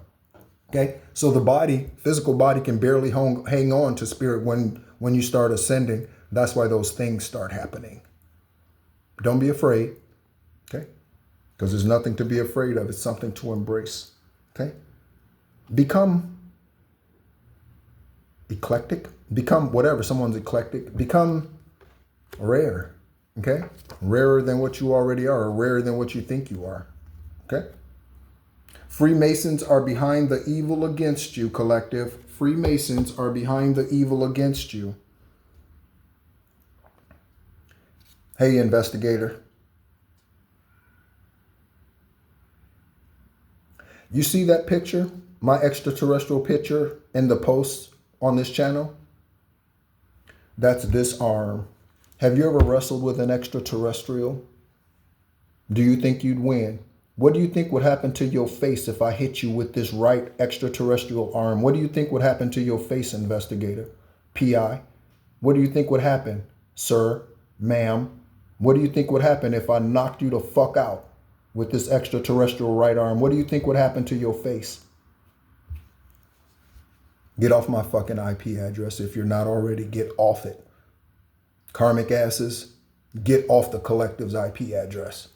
Okay? So the body, physical body can barely hang on to spirit when you start ascending. That's why those things start happening. Don't be afraid. Okay? Because there's nothing to be afraid of. It's something to embrace. Okay? Become eclectic. Become whatever. Someone's eclectic. Become rare. Okay? Rarer than what you already are, or rarer than what you think you are. Okay? Freemasons are behind the evil against you, collective. Freemasons are behind the evil against you. Hey, investigator. You see that picture? My extraterrestrial picture in the posts on this channel? That's this arm. Have you ever wrestled with an extraterrestrial? Do you think you'd win? What do you think would happen to your face if I hit you with this right extraterrestrial arm? What do you think would happen to your face, investigator? PI? What do you think would happen, sir, ma'am? What do you think would happen if I knocked you the fuck out with this extraterrestrial right arm? What do you think would happen to your face? Get off my fucking IP address if you're not already. Get off it. Karmic asses, get off the collective's IP address.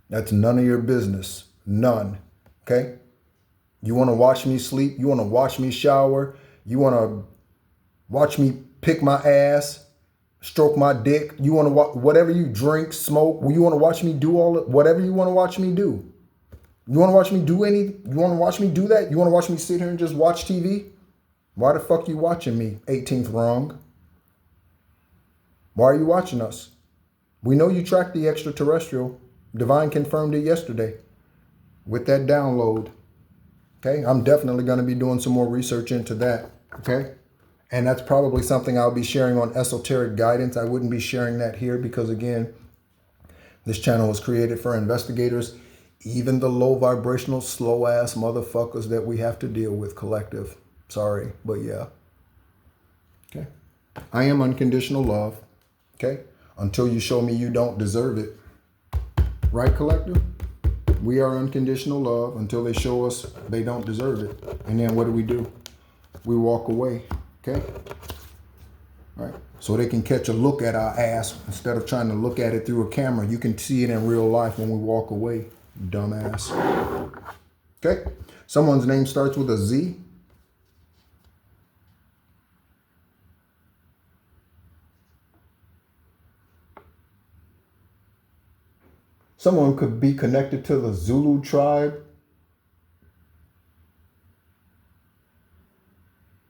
That's none of your business. None. Okay? You want to watch me sleep? You want to watch me shower? You want to watch me pick my ass? Stroke my dick? You want to watch whatever you drink, smoke? You want to watch me do all it? Whatever you want to watch me do. You want to watch me do you want to watch me do that? You want to watch me sit here and just watch TV? Why the fuck you watching me? 18th wrong. Why are you watching us? We know you tracked the extraterrestrial. Divine confirmed it yesterday with that download. Okay, I'm definitely going to be doing some more research into that. Okay, and that's probably something I'll be sharing on Esoteric Guidance. I wouldn't be sharing that here because, again, this channel was created for investigators. Even the low vibrational, slow ass motherfuckers that we have to deal with, collective. Sorry, but yeah. Okay. I am unconditional love. Okay. Until you show me you don't deserve it. Right, collective? We are unconditional love until they show us they don't deserve it. And then what do? We walk away. Okay? Right? So they can catch a look at our ass instead of trying to look at it through a camera. You can see it in real life when we walk away, dumbass. Okay? Someone's name starts with a Z. Someone could be connected to the Zulu tribe.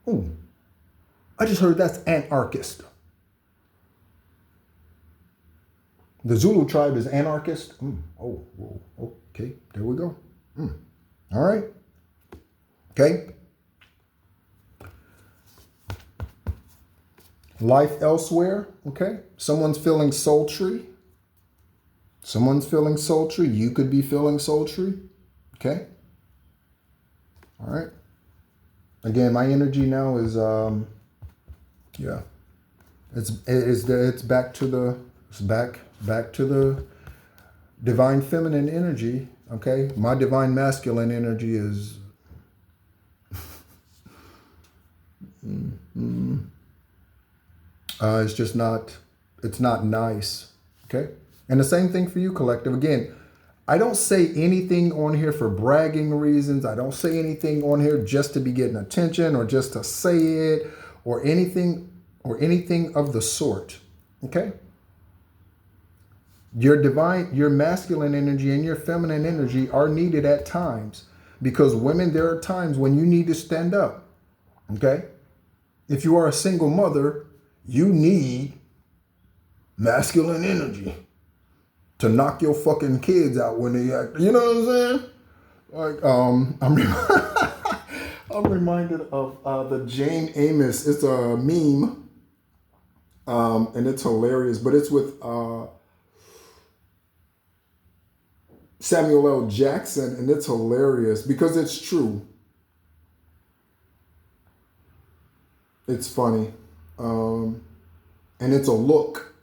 Ooh, I just heard that's anarchist. The Zulu tribe is anarchist. Oh, okay, there we go. All right. Okay. Life elsewhere. Okay. Someone's feeling sultry. Someone's feeling sultry. You could be feeling sultry. Okay. All right. Again, my energy now is yeah. It's back to the divine feminine energy. Okay. My divine masculine energy is it's just not, it's not nice. Okay. And the same thing for you, collective. Again, I don't say anything on here for bragging reasons. I don't say anything on here just to be getting attention or just to say it or anything of the sort. Okay? Your masculine energy and your feminine energy are needed at times because women, there are times when you need to stand up. Okay? If you are a single mother, you need masculine energy to knock your fucking kids out when they act. You know what I'm saying? Like, I'm reminded of the Jane Amos. It's a meme, and it's hilarious. But it's with Samuel L. Jackson, and it's hilarious because it's true. It's funny, and it's a look.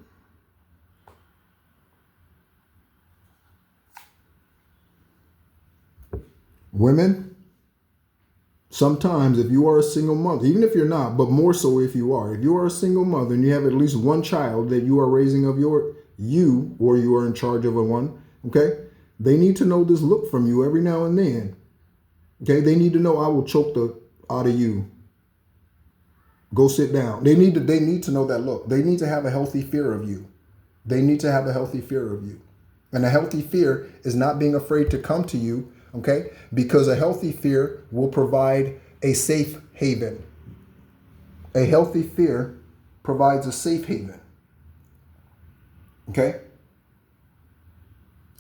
Women, sometimes if you are a single mother, even if you're not, but more so if you are a single mother and you have at least one child that you are raising of you or you are in charge of a one, okay? They need to know this look from you every now and then. Okay, they need to know I will choke the out of you. Go sit down. They need to know that look. They need to have a healthy fear of you. They need to have a healthy fear of you. And a healthy fear is not being afraid to come to you. Okay? Because a healthy fear will provide a safe haven. A healthy fear provides a safe haven. Okay?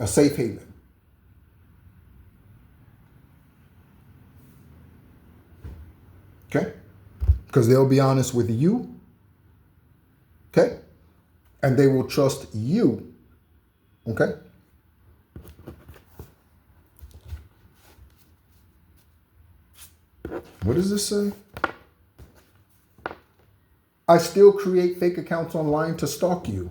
A safe haven. Okay? Because they'll be honest with you. Okay? And they will trust you. Okay? What does this say? I still create fake accounts online to stalk you.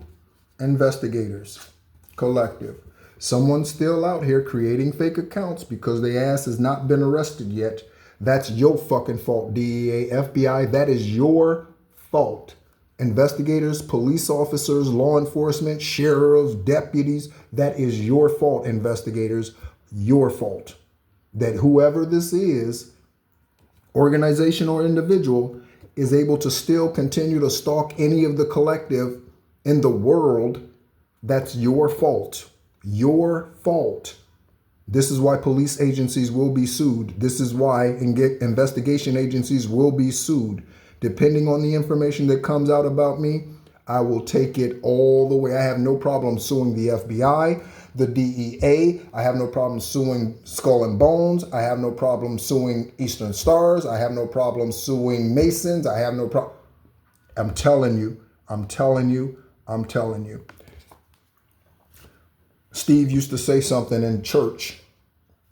Investigators. Collective. Someone's still out here creating fake accounts because their ass has not been arrested yet. That's your fucking fault, DEA, FBI. That is your fault. Investigators, police officers, law enforcement, sheriffs, deputies. That is your fault, investigators. Your fault. That whoever this is, organization or individual, is able to still continue to stalk any of the collective in the world. That's your fault. Your fault. This is why police agencies will be sued. This is why investigation agencies will be sued. Depending on the information that comes out about me, I will take it all the way. I have no problem suing the FBI, the DEA. I have no problem suing Skull and Bones. I have no problem suing Eastern Stars. I have no problem suing Masons. I have no problem. I'm telling you. Steve used to say something in church.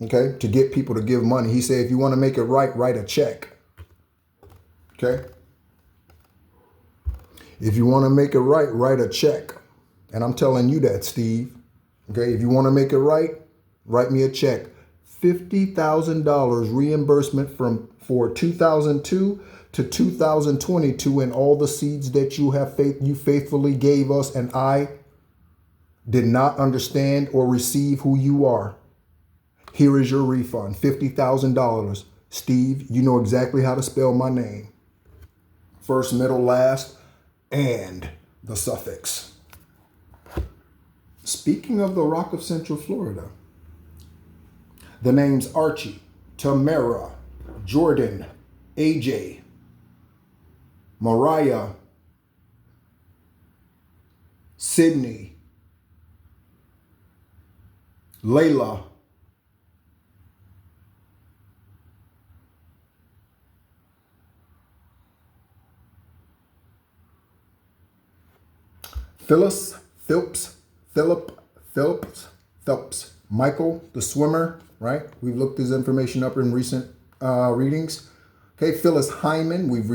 okay, to get people to give money. He said, if you want to make it right, write a check. Okay. If you want to make it right, write a check. And I'm telling you that, Steve. Okay. If you want to make it right, write me a check. $50,000 reimbursement for 2002 to 2022 and all the seeds that you faithfully gave us, and I did not understand or receive who you are. Here is your refund, $50,000. Steve, you know exactly how to spell my name. First, middle, last, and the suffix. Speaking of the Rock of Central Florida, the names Archie, Tamara, Jordan, AJ, Mariah, Sydney, Layla, Phyllis, Phelps, Michael, the swimmer, right? We've looked this information up in recent readings. Okay, Phyllis Hyman, we've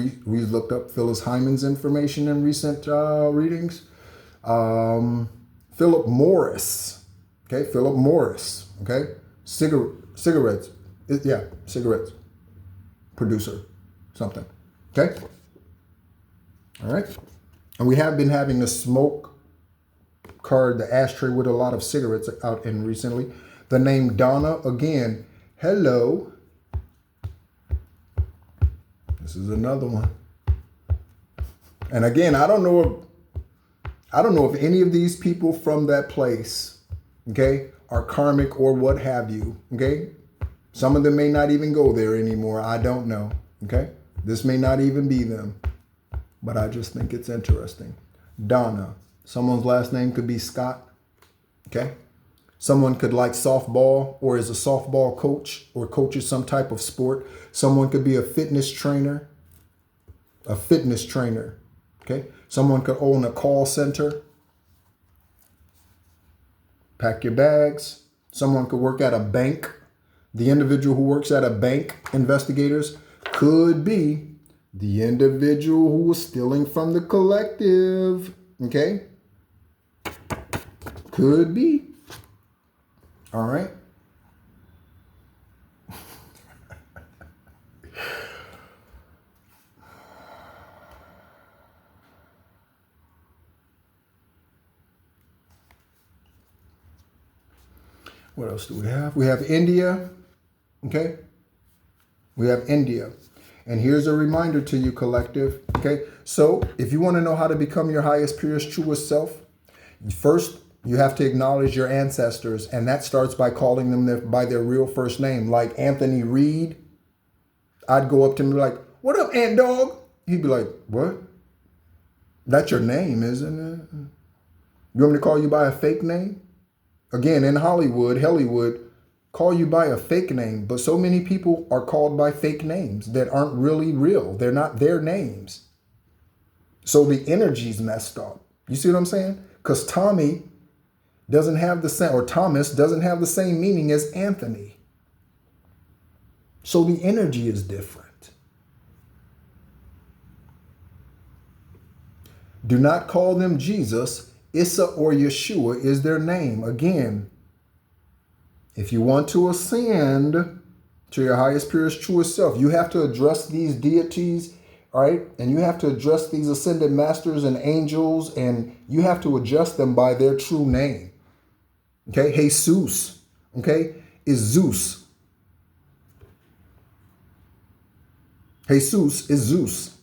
looked up Phyllis Hyman's information in recent readings. Philip Morris, okay, Philip Morris, okay, cigarettes, cigarettes, producer, something, okay, all right. And we have been having the smoke card, the ashtray with a lot of cigarettes out in recently. The name Donna, again, hello. This is another one. And again, I don't know if any of these people from that place, okay, are karmic or what have you, okay? Some of them may not even go there anymore. I don't know, okay? This may not even be them. But I just think it's interesting. Donna. Someone's last name could be Scott. Okay. Someone could like softball or is a softball coach or coaches some type of sport. Someone could be a fitness trainer. Okay. Someone could own a call center. Pack your bags. Someone could work at a bank. The individual who works at a bank, investigators, could be the individual who was stealing from the collective, okay? Could be. All right. What else do we have? We have India, okay? We have India. And here's a reminder to you, collective, okay? So if you want to know how to become your highest, purest, truest self, first you have to acknowledge your ancestors, and that starts by calling them by their real first name. Like Anthony Reed, I'd go up to him and be like, what up, Ant Dog? He'd be like, what? That's your name, isn't it? You want me to call you by a fake name? Again, in Hollywood, call you by a fake name, but so many people are called by fake names that aren't really real. They're not their names. So the energy's messed up. You see what I'm saying? Because Tommy doesn't have the same, or Thomas doesn't have the same meaning as Anthony. So the energy is different. Do not call them Jesus. Issa or Yeshua is their name. Again, if you want to ascend to your highest, purest, truest self, you have to address these deities, all right? And you have to address these ascended masters and angels, and you have to adjust them by their true name. Okay? Jesus, okay, is Zeus. Jesus is Zeus.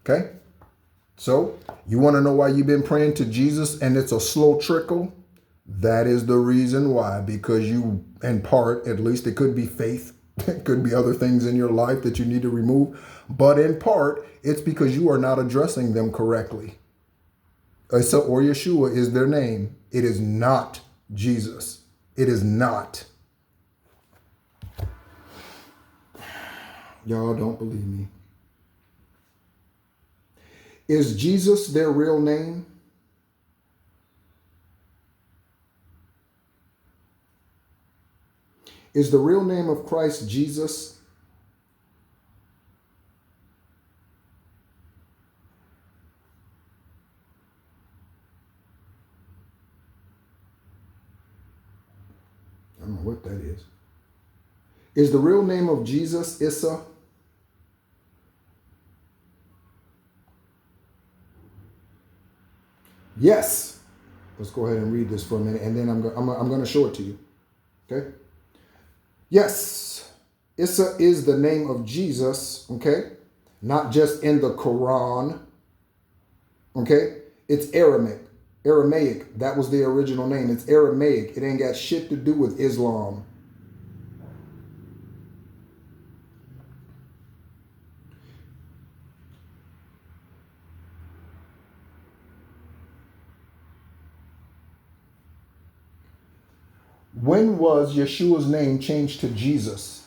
Okay? So, you want to know why you've been praying to Jesus and it's a slow trickle? That is the reason why, because you, in part, at least, it could be faith. It could be other things in your life that you need to remove. But in part, it's because you are not addressing them correctly. Issa or Yeshua is their name. It is not Jesus. It is not. Y'all don't believe me. Is Jesus their real name? Is the real name of Christ Jesus? I don't know what that is. Is the real name of Jesus Issa? Yes. Let's go ahead and read this for a minute, and then I'm going to show it to you. Okay. Yes. Issa is the name of Jesus. Okay. Not just in the Quran. Okay. It's Aramaic. Aramaic. That was the original name. It's Aramaic. It ain't got shit to do with Islam. When was Yeshua's name changed to Jesus?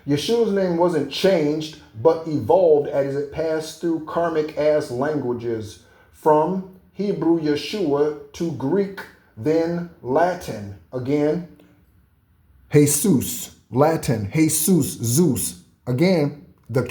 Yeshua's name wasn't changed, but evolved as it passed through karmic-ass languages from Hebrew Yeshua to Greek, then Latin. Again, Jesus. Latin, Jesus, Zeus. Again, the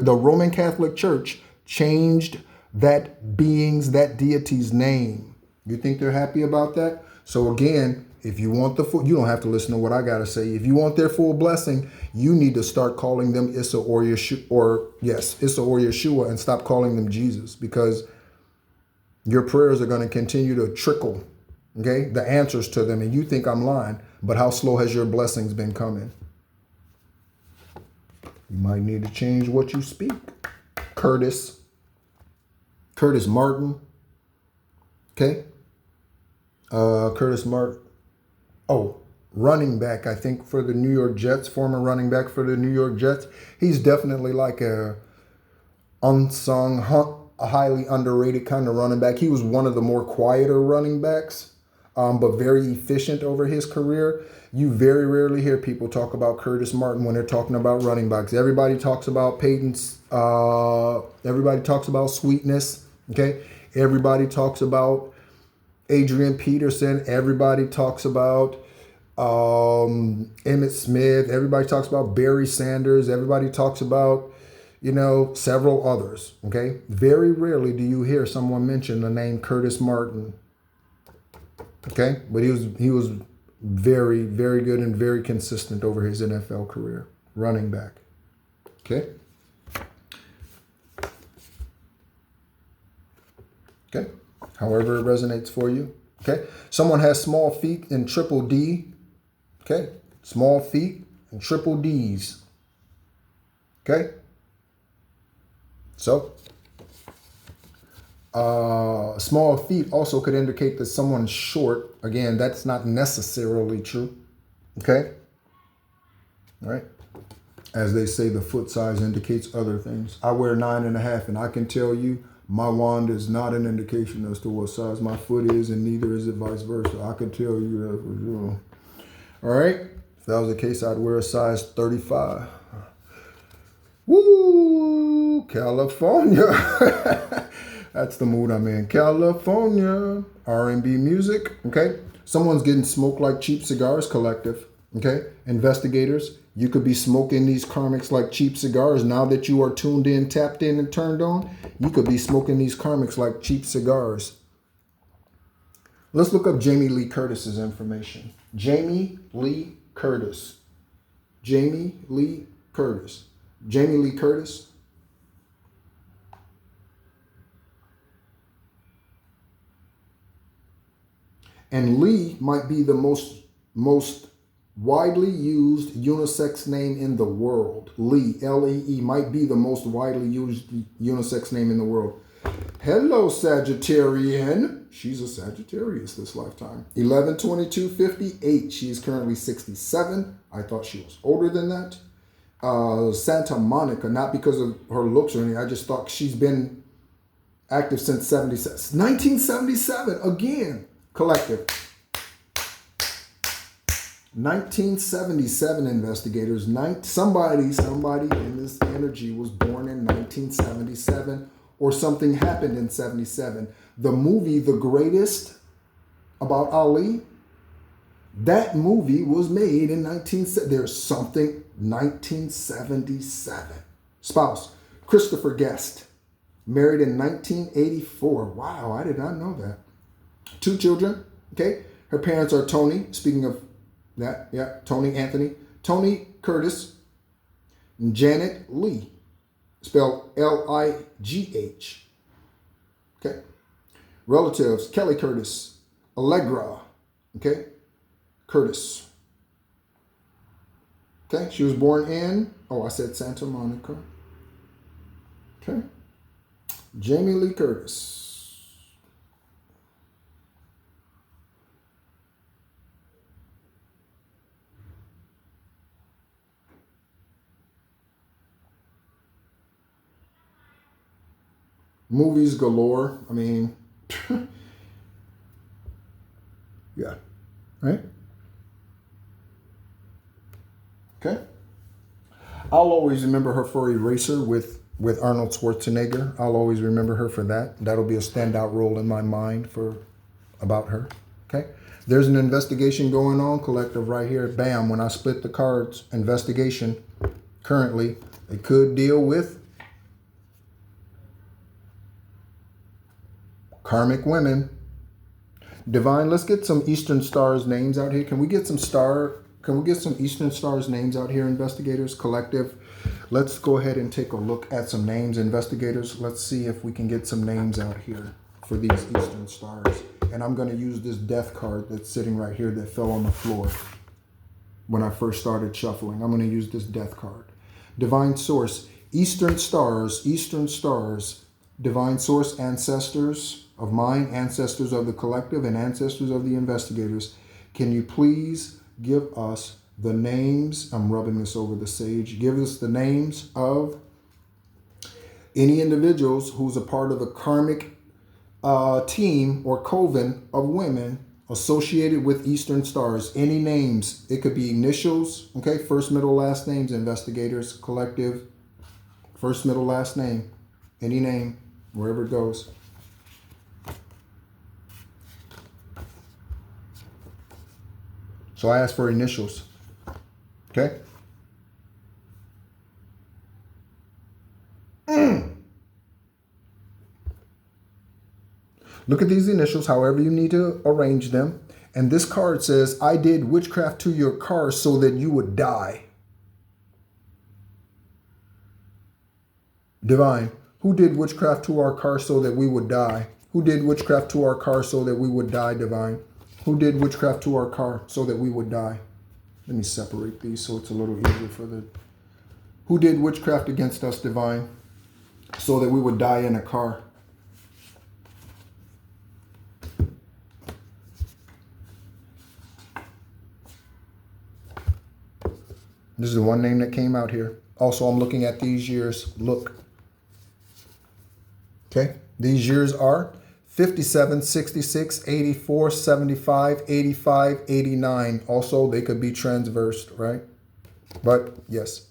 Roman Catholic Church changed that deity's name. You think they're happy about that? So again, if you want the full, you don't have to listen to what I got to say. If you want their full blessing, you need to start calling them Issa or Yeshua, and stop calling them Jesus, because your prayers are going to continue to trickle, okay, the answers to them, and you think I'm lying, but how slow has your blessings been coming? You might need to change what you speak. Curtis Martin, okay? Curtis Martin. Oh, running back, I think, for the New York Jets, former running back for the New York Jets. He's definitely like a unsung, a highly underrated kind of running back. He was one of the more quieter running backs, but very efficient over his career. You very rarely hear people talk about Curtis Martin when they're talking about running backs. Everybody talks about Peyton's, everybody talks about Sweetness, okay? Everybody talks about Adrian Peterson. Everybody talks about Emmitt Smith. Everybody talks about Barry Sanders. Everybody talks about, several others. Okay. Very rarely do you hear someone mention the name Curtis Martin. Okay. But he was very, very good and very consistent over his NFL career. Running back. Okay. Okay. However it resonates for you. Okay. Someone has small feet and triple D. Okay. Small feet and triple D's. Okay. So, small feet also could indicate that someone's short. Again, that's not necessarily true. Okay. All right. As they say, the foot size indicates other things. I wear 9.5, and I can tell you, my wand is not an indication as to what size my foot is, and neither is it vice versa. I can tell you that for sure. All right. If that was the case, I'd wear a size 35. Woo! California. That's the mood I'm in. California. R&B music. Okay. Someone's getting smoked like cheap cigars, collective. Okay. Investigators, you could be smoking these karmics like cheap cigars. Now that you are tuned in, tapped in, and turned on, you could be smoking these karmics like cheap cigars. Let's look up Jamie Lee Curtis's information. Jamie Lee Curtis. Jamie Lee Curtis. Jamie Lee Curtis. And Lee might be the most widely used unisex name in the world. Lee, L-E-E, might be the most widely used unisex name in the world. Hello, Sagittarian. She's a Sagittarius this lifetime. 11/22/58. She is currently 67. I thought she was older than that. Santa Monica, not because of her looks or anything. I just thought she's been active since 1977. Again, collective. 1977 investigators. Somebody in this energy was born in 1977, or something happened in 77. The movie The Greatest about Ali, That movie was made in 1977. Spouse, Christopher Guest. Married in 1984. Wow, I did not know that. 2 children, okay? Her parents are Tony, speaking of that, yeah, Tony Anthony. Tony Curtis and Janet Lee, spelled Ligh. Okay? Relatives, Kelly Curtis, Allegra, okay? Curtis. Okay, she was born in, I said Santa Monica. Okay. Jamie Lee Curtis. Movies galore. I mean, yeah, right? Okay. I'll always remember her for Eraser with Arnold Schwarzenegger. I'll always remember her for that. That'll be a standout role in my mind about her. Okay. There's an investigation going on, collective, right here. Bam. When I split the cards, investigation. Currently, it could deal with karmic women. Divine, let's get some Eastern Stars names out here. Can we get some Eastern Stars names out here, investigators, collective? Let's go ahead and take a look at some names, investigators. Let's see if we can get some names out here for these Eastern Stars. And I'm going to use this death card that's sitting right here that fell on the floor when I first started shuffling. I'm going to use this death card. Divine Source, Eastern Stars, Divine Source, ancestors of mine, ancestors of the collective, and ancestors of the investigators. Can you please give us the names? I'm rubbing this over the sage. Give us the names of any individuals who's a part of the karmic team or coven of women associated with Eastern Stars. Any names. It could be initials, okay? First, middle, last names, investigators, collective. First, middle, last name. Any name, wherever it goes. So I asked for initials. Okay? Look at these initials, however you need to arrange them. And this card says, I did witchcraft to your car so that you would die. Divine, who did witchcraft to our car so that we would die? Who did witchcraft to our car so that we would die, Divine? Who did witchcraft to our car so that we would die? Let me separate these so it's a little easier for the... Who did witchcraft against us, Divine, so that we would die in a car? This is the one name that came out here. Also, I'm looking at these years. Look. Okay. These years are 57, 66, 84, 75, 85, 89. Also, they could be transversed, right? But yes.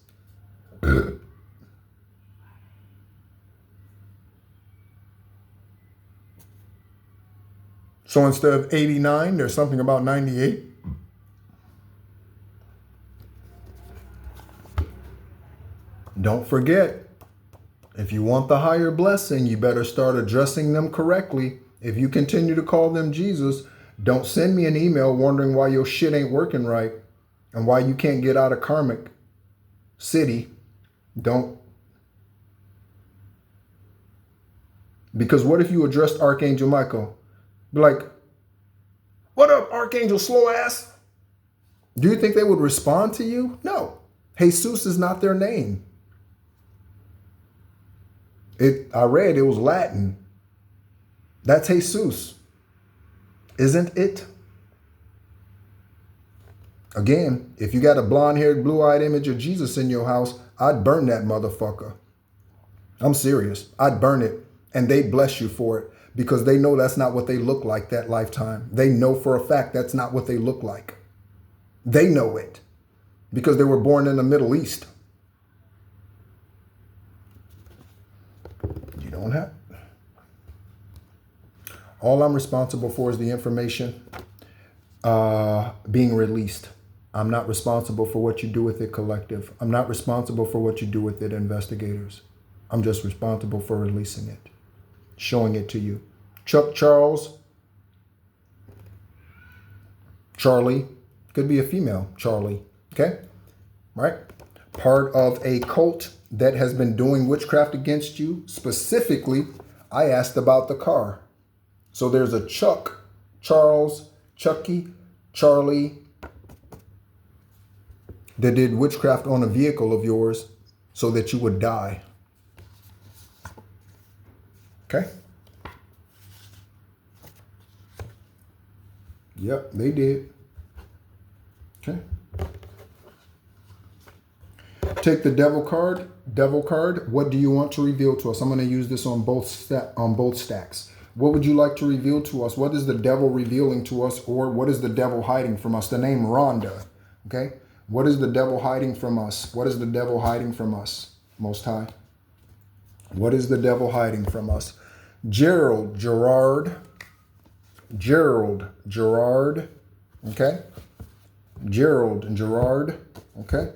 So instead of 89, there's something about 98. Don't forget, if you want the higher blessing, you better start addressing them correctly. If you continue to call them Jesus, don't send me an email wondering why your shit ain't working right and why you can't get out of karmic city. Don't. Because what if you addressed Archangel Michael? Be like, what up, Archangel slow ass? Do you think they would respond to you? No. Jesus is not their name. I read it was Latin. That's Jesus. Isn't it? Again, if you got a blonde-haired, blue-eyed image of Jesus in your house, I'd burn that motherfucker. I'm serious. I'd burn it. And they'd bless you for it because they know that's not what they look like that lifetime. They know for a fact that's not what they look like. They know it because they were born in the Middle East. You don't have. All I'm responsible for is the information. being released. I'm not responsible for what you do with it, collective. I'm not responsible for what you do with it, investigators. I'm just responsible for releasing it, showing it to you. Chuck Charles, Charlie, could be a female, Charlie, okay? Right? Part of a cult that has been doing witchcraft against you. Specifically, I asked about the car. So there's a Chuck, Charles, Chucky, Charlie, that did witchcraft on a vehicle of yours so that you would die. Okay? Yep, they did. Okay. Take the devil card. Devil card, what do you want to reveal to us? I'm going to use this on both stacks. What would you like to reveal to us? What is the devil revealing to us, or what is the devil hiding from us? The name Rhonda. Okay? What is the devil hiding from us? What is the devil hiding from us, Most High? What is the devil hiding from us? Gerald, Gerard. Okay? Gerald and Gerard. Okay?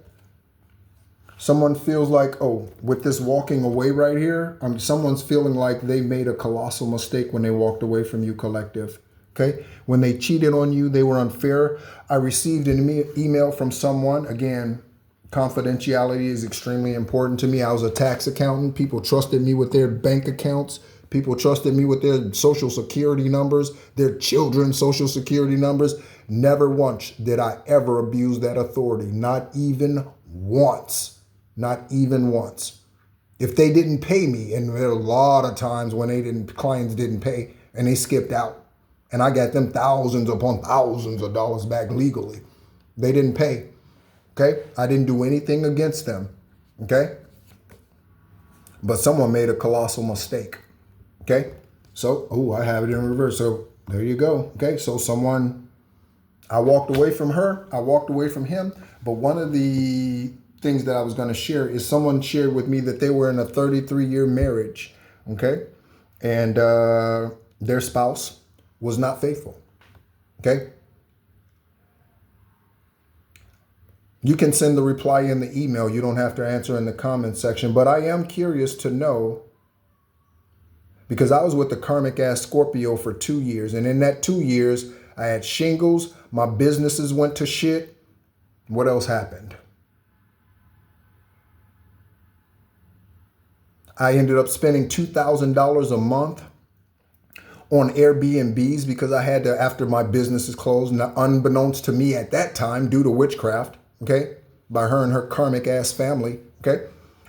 Someone feels like, oh, with this walking away right here, someone's feeling like they made a colossal mistake when they walked away from you, collective. Okay? When they cheated on you, they were unfair. I received an email from someone. Again, confidentiality is extremely important to me. I was a tax accountant. People trusted me with their bank accounts. People trusted me with their social security numbers, their children's social security numbers. Never once did I ever abuse that authority. Not even once. Not even once. If they didn't pay me, and there are a lot of times when clients didn't pay and they skipped out, and I got them thousands upon thousands of dollars back legally. They didn't pay. Okay? I didn't do anything against them. Okay? But someone made a colossal mistake. Okay? So, I have it in reverse. So there you go. Okay? So I walked away from her. I walked away from him. But one of the things that I was going to share is someone shared with me that they were in a 33-year marriage. Okay? And their spouse was not faithful. Okay? You can send the reply in the email. You don't have to answer in the comment section. But I am curious to know, because I was with the karmic ass Scorpio for 2 years. And in that 2 years, I had shingles. My businesses went to shit. What else happened? I ended up spending $2,000 a month on Airbnbs because I had to, after my businesses closed, unbeknownst to me at that time, due to witchcraft, okay, by her and her karmic ass family, okay,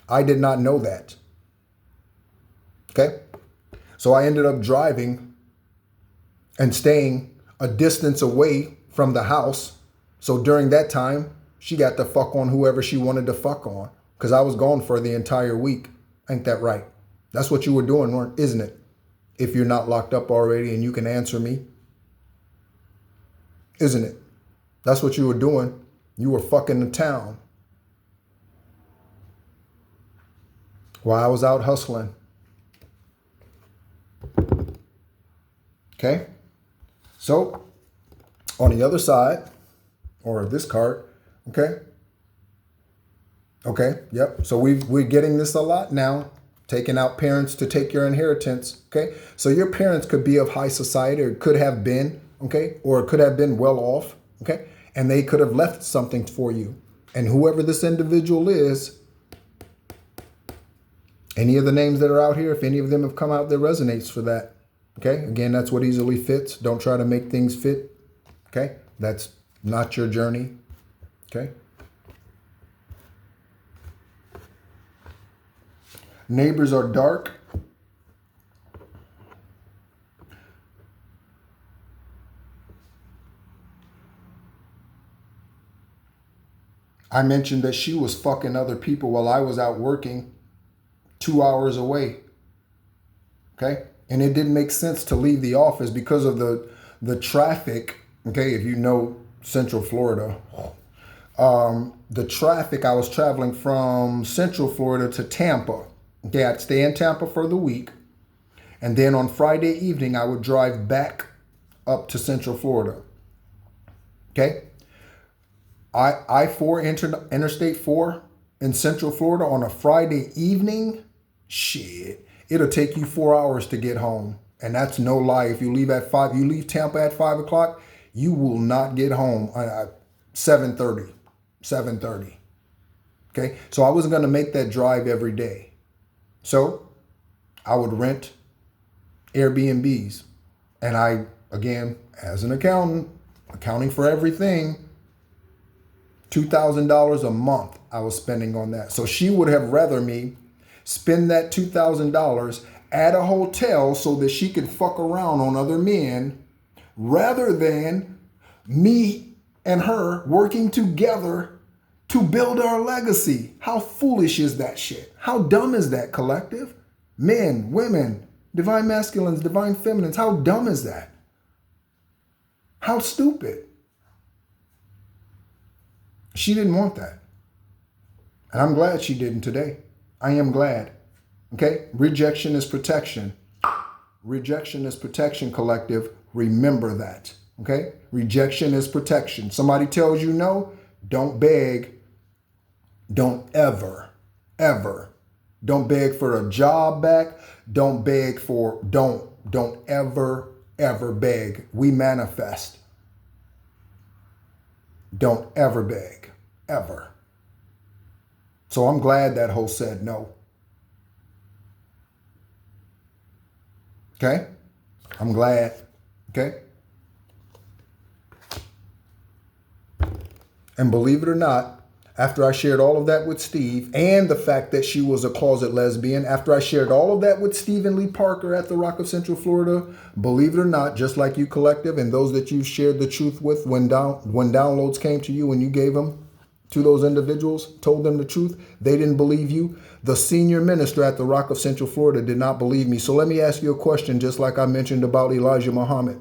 I did not know that, okay, so I ended up driving and staying a distance away from the house, so during that time, she got to fuck on whoever she wanted to fuck on, because I was gone for the entire week. Ain't that right? That's what you were doing, isn't it? If you're not locked up already and you can answer me. Isn't it? That's what you were doing. You were fucking the town while I was out hustling. Okay? So, on the other side, or this card, okay? Okay, yep. So we're getting this a lot now. Taking out parents to take your inheritance, okay? So your parents could be of high society, or could have been, okay? Or could have been well off, okay? And they could have left something for you. And whoever this individual is, any of the names that are out here, if any of them have come out, that resonates for that, okay? Again, that's what easily fits. Don't try to make things fit, okay? That's not your journey, okay? Neighbors are dark. I mentioned that she was fucking other people while I was out working 2 hours away. Okay? And it didn't make sense to leave the office because of the traffic. Okay, if you know Central Florida. The traffic, I was traveling from Central Florida to Tampa. Okay, I'd stay in Tampa for the week. And then on Friday evening, I would drive back up to Central Florida. Okay. I-4 Interstate 4 in Central Florida on a Friday evening, shit, it'll take you 4 hours to get home. And that's no lie. If you leave at 5, you leave Tampa at 5 o'clock, you will not get home at 7:30. 7:30. Okay. So I wasn't going to make that drive every day. So I would rent Airbnbs. And I, again, as an accountant, accounting for everything, $2,000 a month I was spending on that. So she would have rather me spend that $2,000 at a hotel so that she could fuck around on other men rather than me and her working together to build our legacy. How foolish is that shit? How dumb is that, collective? Men, women, divine masculines, divine feminines, how dumb is that? How stupid. She didn't want that. And I'm glad she didn't today. I am glad. Okay? Rejection is protection. Rejection is protection, collective. Remember that. Okay? Rejection is protection. Somebody tells you no, don't beg. Don't ever, ever. Don't beg for a job back. Don't beg for, don't ever, ever beg. We manifest. Don't ever beg. Ever. So I'm glad that hoe said no. Okay? I'm glad. Okay? And believe it or not, after I shared all of that with Steve and the fact that she was a closet lesbian, after I shared all of that with Stephen Lee Parker at the Rock of Central Florida, believe it or not, just like you collective and those that you shared the truth with when downloads came to you and you gave them to those individuals, told them the truth, they didn't believe you. The senior minister at the Rock of Central Florida did not believe me. So let me ask you a question, just like I mentioned about Elijah Muhammad.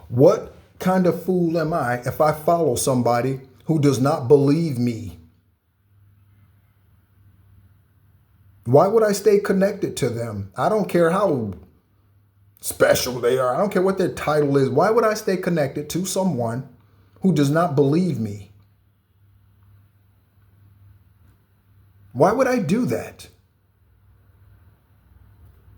What kind of fool am I if I follow somebody who does not believe me? Why would I stay connected to them? I don't care how special they are. I don't care what their title is. Why would I stay connected to someone who does not believe me? Why would I do that?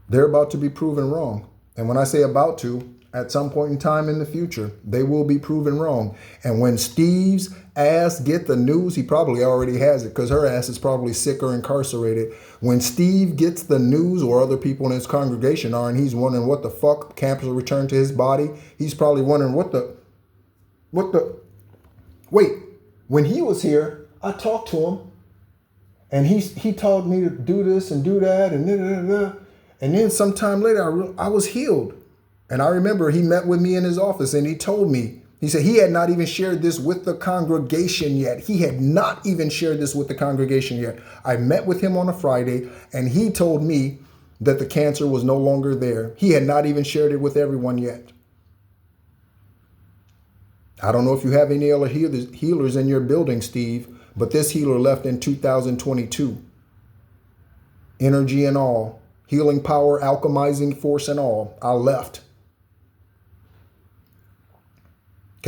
They're about to be proven wrong. And when I say about to, at some point in time in the future, they will be proven wrong. And when Steve's ass get the news, he probably already has it because her ass is probably sick or incarcerated. When Steve gets the news, or other people in his congregation are, and he's wondering what the fuck, cancer returned to his body, he's probably wondering wait, when he was here, I talked to him and he told me to do this and do that and and then sometime later I was healed. And I remember he met with me in his office and he told me, he said he had not even shared this with the congregation yet. He had not even shared this with the congregation yet. I met with him on a Friday and he told me that the cancer was no longer there. He had not even shared it with everyone yet. I don't know if you have any other healers in your building, Steve, but this healer left in 2022. Energy and all, healing power, alchemizing force and all. I left.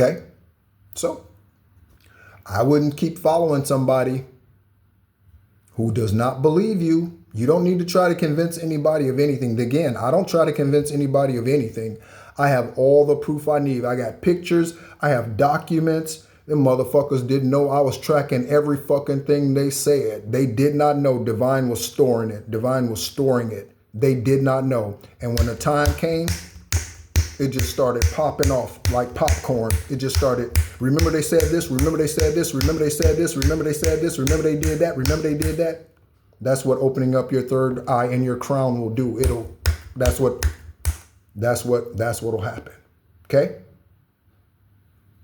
Okay, so I wouldn't keep following somebody who does not believe you. You don't need to try to convince anybody of anything. Again, I don't try to convince anybody of anything. I have all the proof I need. I got pictures. I have documents. Them motherfuckers didn't know I was tracking every fucking thing they said. They did not know Divine was storing it. Divine was storing it. They did not know. And when the time came, it just started popping off like popcorn. It just started, remember they said this, remember they said this, remember they said this, remember they said this, remember they did that, remember they did that. That's what opening up your third eye and your crown will do. That's what'll happen. Okay?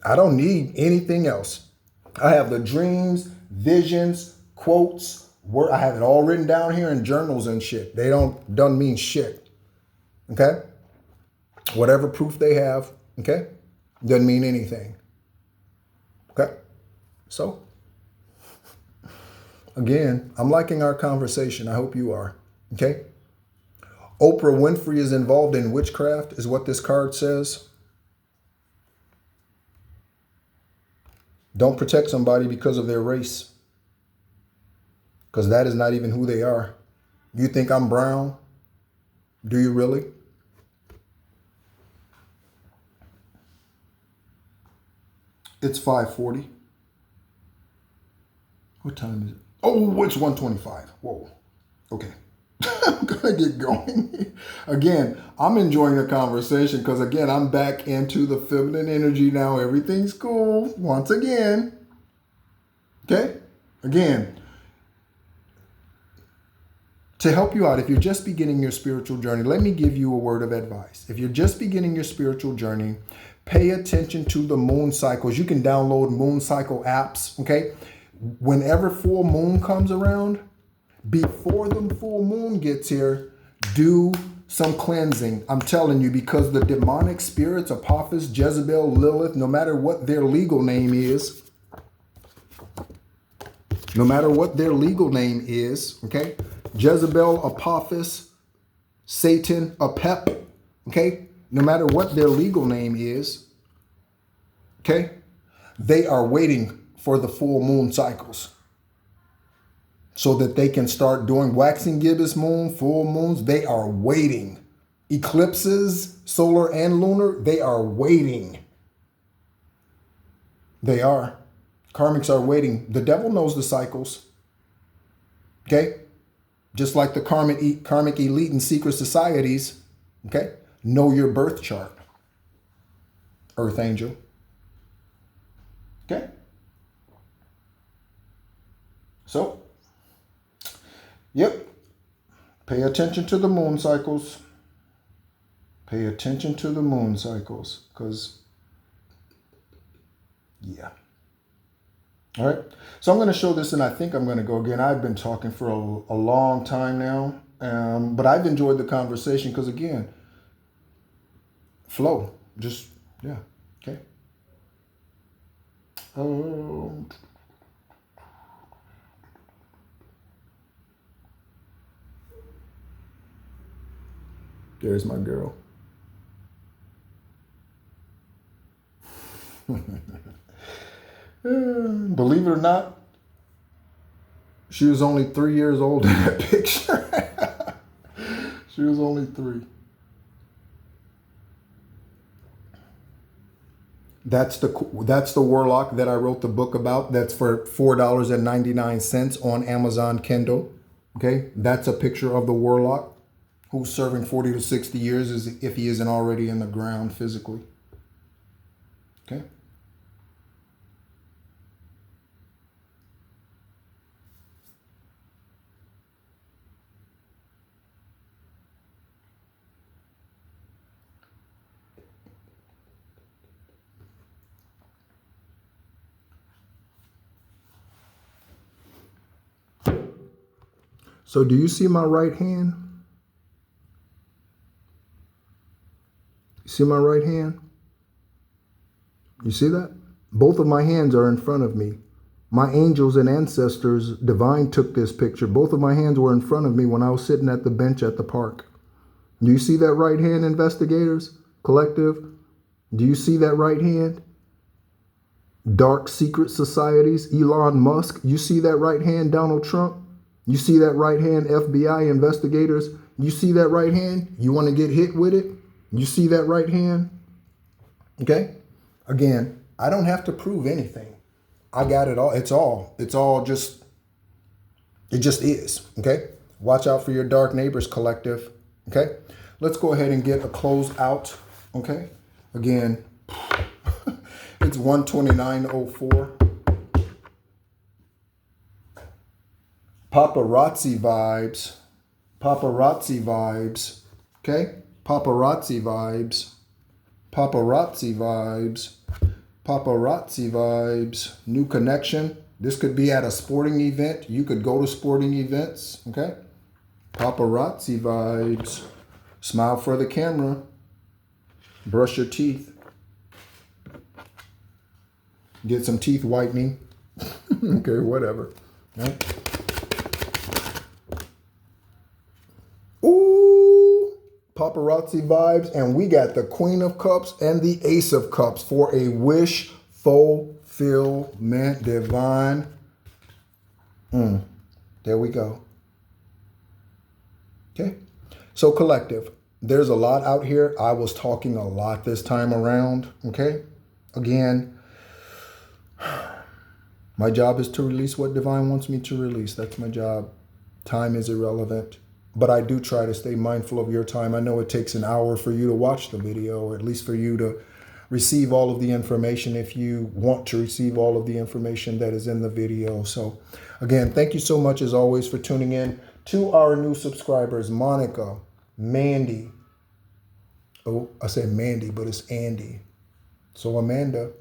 I don't need anything else. I have the dreams, visions, quotes, I have it all written down here in journals and shit. They don't mean shit. Okay? Whatever proof they have, okay, doesn't mean anything. Okay? So, again, I'm liking our conversation. I hope you are. Okay? Oprah Winfrey is involved in witchcraft, is what this card says. Don't protect somebody because of their race, because that is not even who they are. You think I'm brown? Do you really? It's 5:40. What time is it? Oh, it's 1:25. Whoa. Okay. I'm going to get going. Again, I'm enjoying the conversation because, again, I'm back into the feminine energy now. Everything's cool once again. Okay? Again, to help you out, if you're just beginning your spiritual journey, let me give you a word of advice. If you're just beginning your spiritual journey, pay attention to the moon cycles. You can download moon cycle apps, okay? Whenever full moon comes around, before the full moon gets here, do some cleansing. I'm telling you, because the demonic spirits, Apophis, Jezebel, Lilith, no matter what their legal name is, okay? Jezebel, Apophis, Satan, Apep, okay? No matter what their legal name is, okay? They are waiting for the full moon cycles so that they can start doing waxing gibbous moon, full moons. They are waiting. Eclipses, solar and lunar, they are waiting. They are. Karmics are waiting. The devil knows the cycles. Okay? Just like the karmic elite and secret societies, okay? Know your birth chart, Earth Angel. Okay? So, yep. Pay attention to the moon cycles. Pay attention to the moon cycles, because, yeah. All right. So I'm going to show this, and I think I'm going to go again. I've been talking for a long time now, but I've enjoyed the conversation because, again, flow. Just, yeah. Okay. There's my girl. Believe it or not, she was only 3 years old in that picture. She was only 3. That's the warlock that I wrote the book about. That's for $4.99 on Amazon Kindle. Okay, that's a picture of the warlock who's serving 40 to 60 years as if he isn't already in the ground physically. Okay. So do you see my right hand? You see my right hand? You see that? Both of my hands are in front of me. My angels and ancestors divine took this picture. Both of my hands were in front of me when I was sitting at the bench at the park. Do you see that right hand, investigators, collective? Do you see that right hand? Dark secret societies, Elon Musk. You see that right hand, Donald Trump? You see that right hand, FBI investigators? You see that right hand? You want to get hit with it? You see that right hand? Okay? Again, I don't have to prove anything. I got it all. It's all just, it just is. Okay? Watch out for your dark neighbors, collective. Okay? Let's go ahead and get a close out. Okay? Again, it's 1:29:04. Paparazzi vibes. Paparazzi vibes. Okay? Paparazzi vibes. Paparazzi vibes. Paparazzi vibes. New connection. This could be at a sporting event. You could go to sporting events. Okay? Paparazzi vibes. Smile for the camera. Brush your teeth. Get some teeth whitening. Okay, whatever. Right? Ooh, paparazzi vibes. And we got the Queen of Cups and the Ace of Cups for a wish fulfillment. fulfillment, divine. There we go. Okay. So collective, there's a lot out here. I was talking a lot this time around. Okay. Again, my job is to release what divine wants me to release. That's my job. Time is irrelevant. But I do try to stay mindful of your time. I know it takes an hour for you to watch the video, or at least for you to receive all of the information if you want to receive all of the information that is in the video. So again, thank you so much as always for tuning in. To our new subscribers, Monica, Mandy. Oh, I said Mandy, but it's Andy. So Amanda,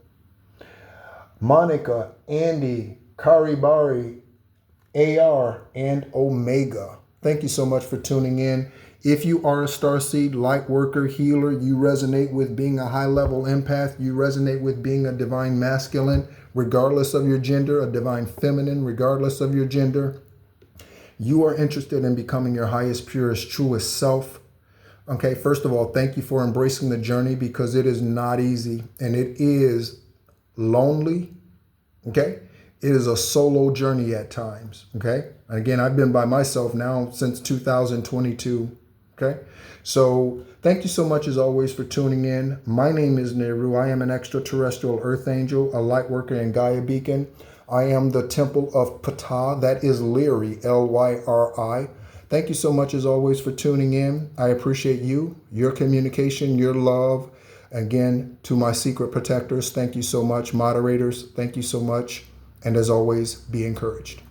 Monica, Andy, Karibari, AR, and Omega. Thank you so much for tuning in. If you are a starseed, light worker, healer, you resonate with being a high-level empath, you resonate with being a divine masculine, regardless of your gender, a divine feminine, regardless of your gender, you are interested in becoming your highest, purest, truest self. Okay, first of all, thank you for embracing the journey, because it is not easy and it is lonely. Okay, it is a solo journey at times. Okay, and again, I've been by myself now since 2022. Okay, so thank you so much as always for tuning in. My name is Nehru. I am an extraterrestrial earth angel, a light worker and Gaia beacon. I am the Temple of Ptah. That is Lyri, Lyri. Thank you so much as always for tuning in. I appreciate you, your communication, your love. Again, to my secret protectors, thank you so much. Moderators, thank you so much. And as always, be encouraged.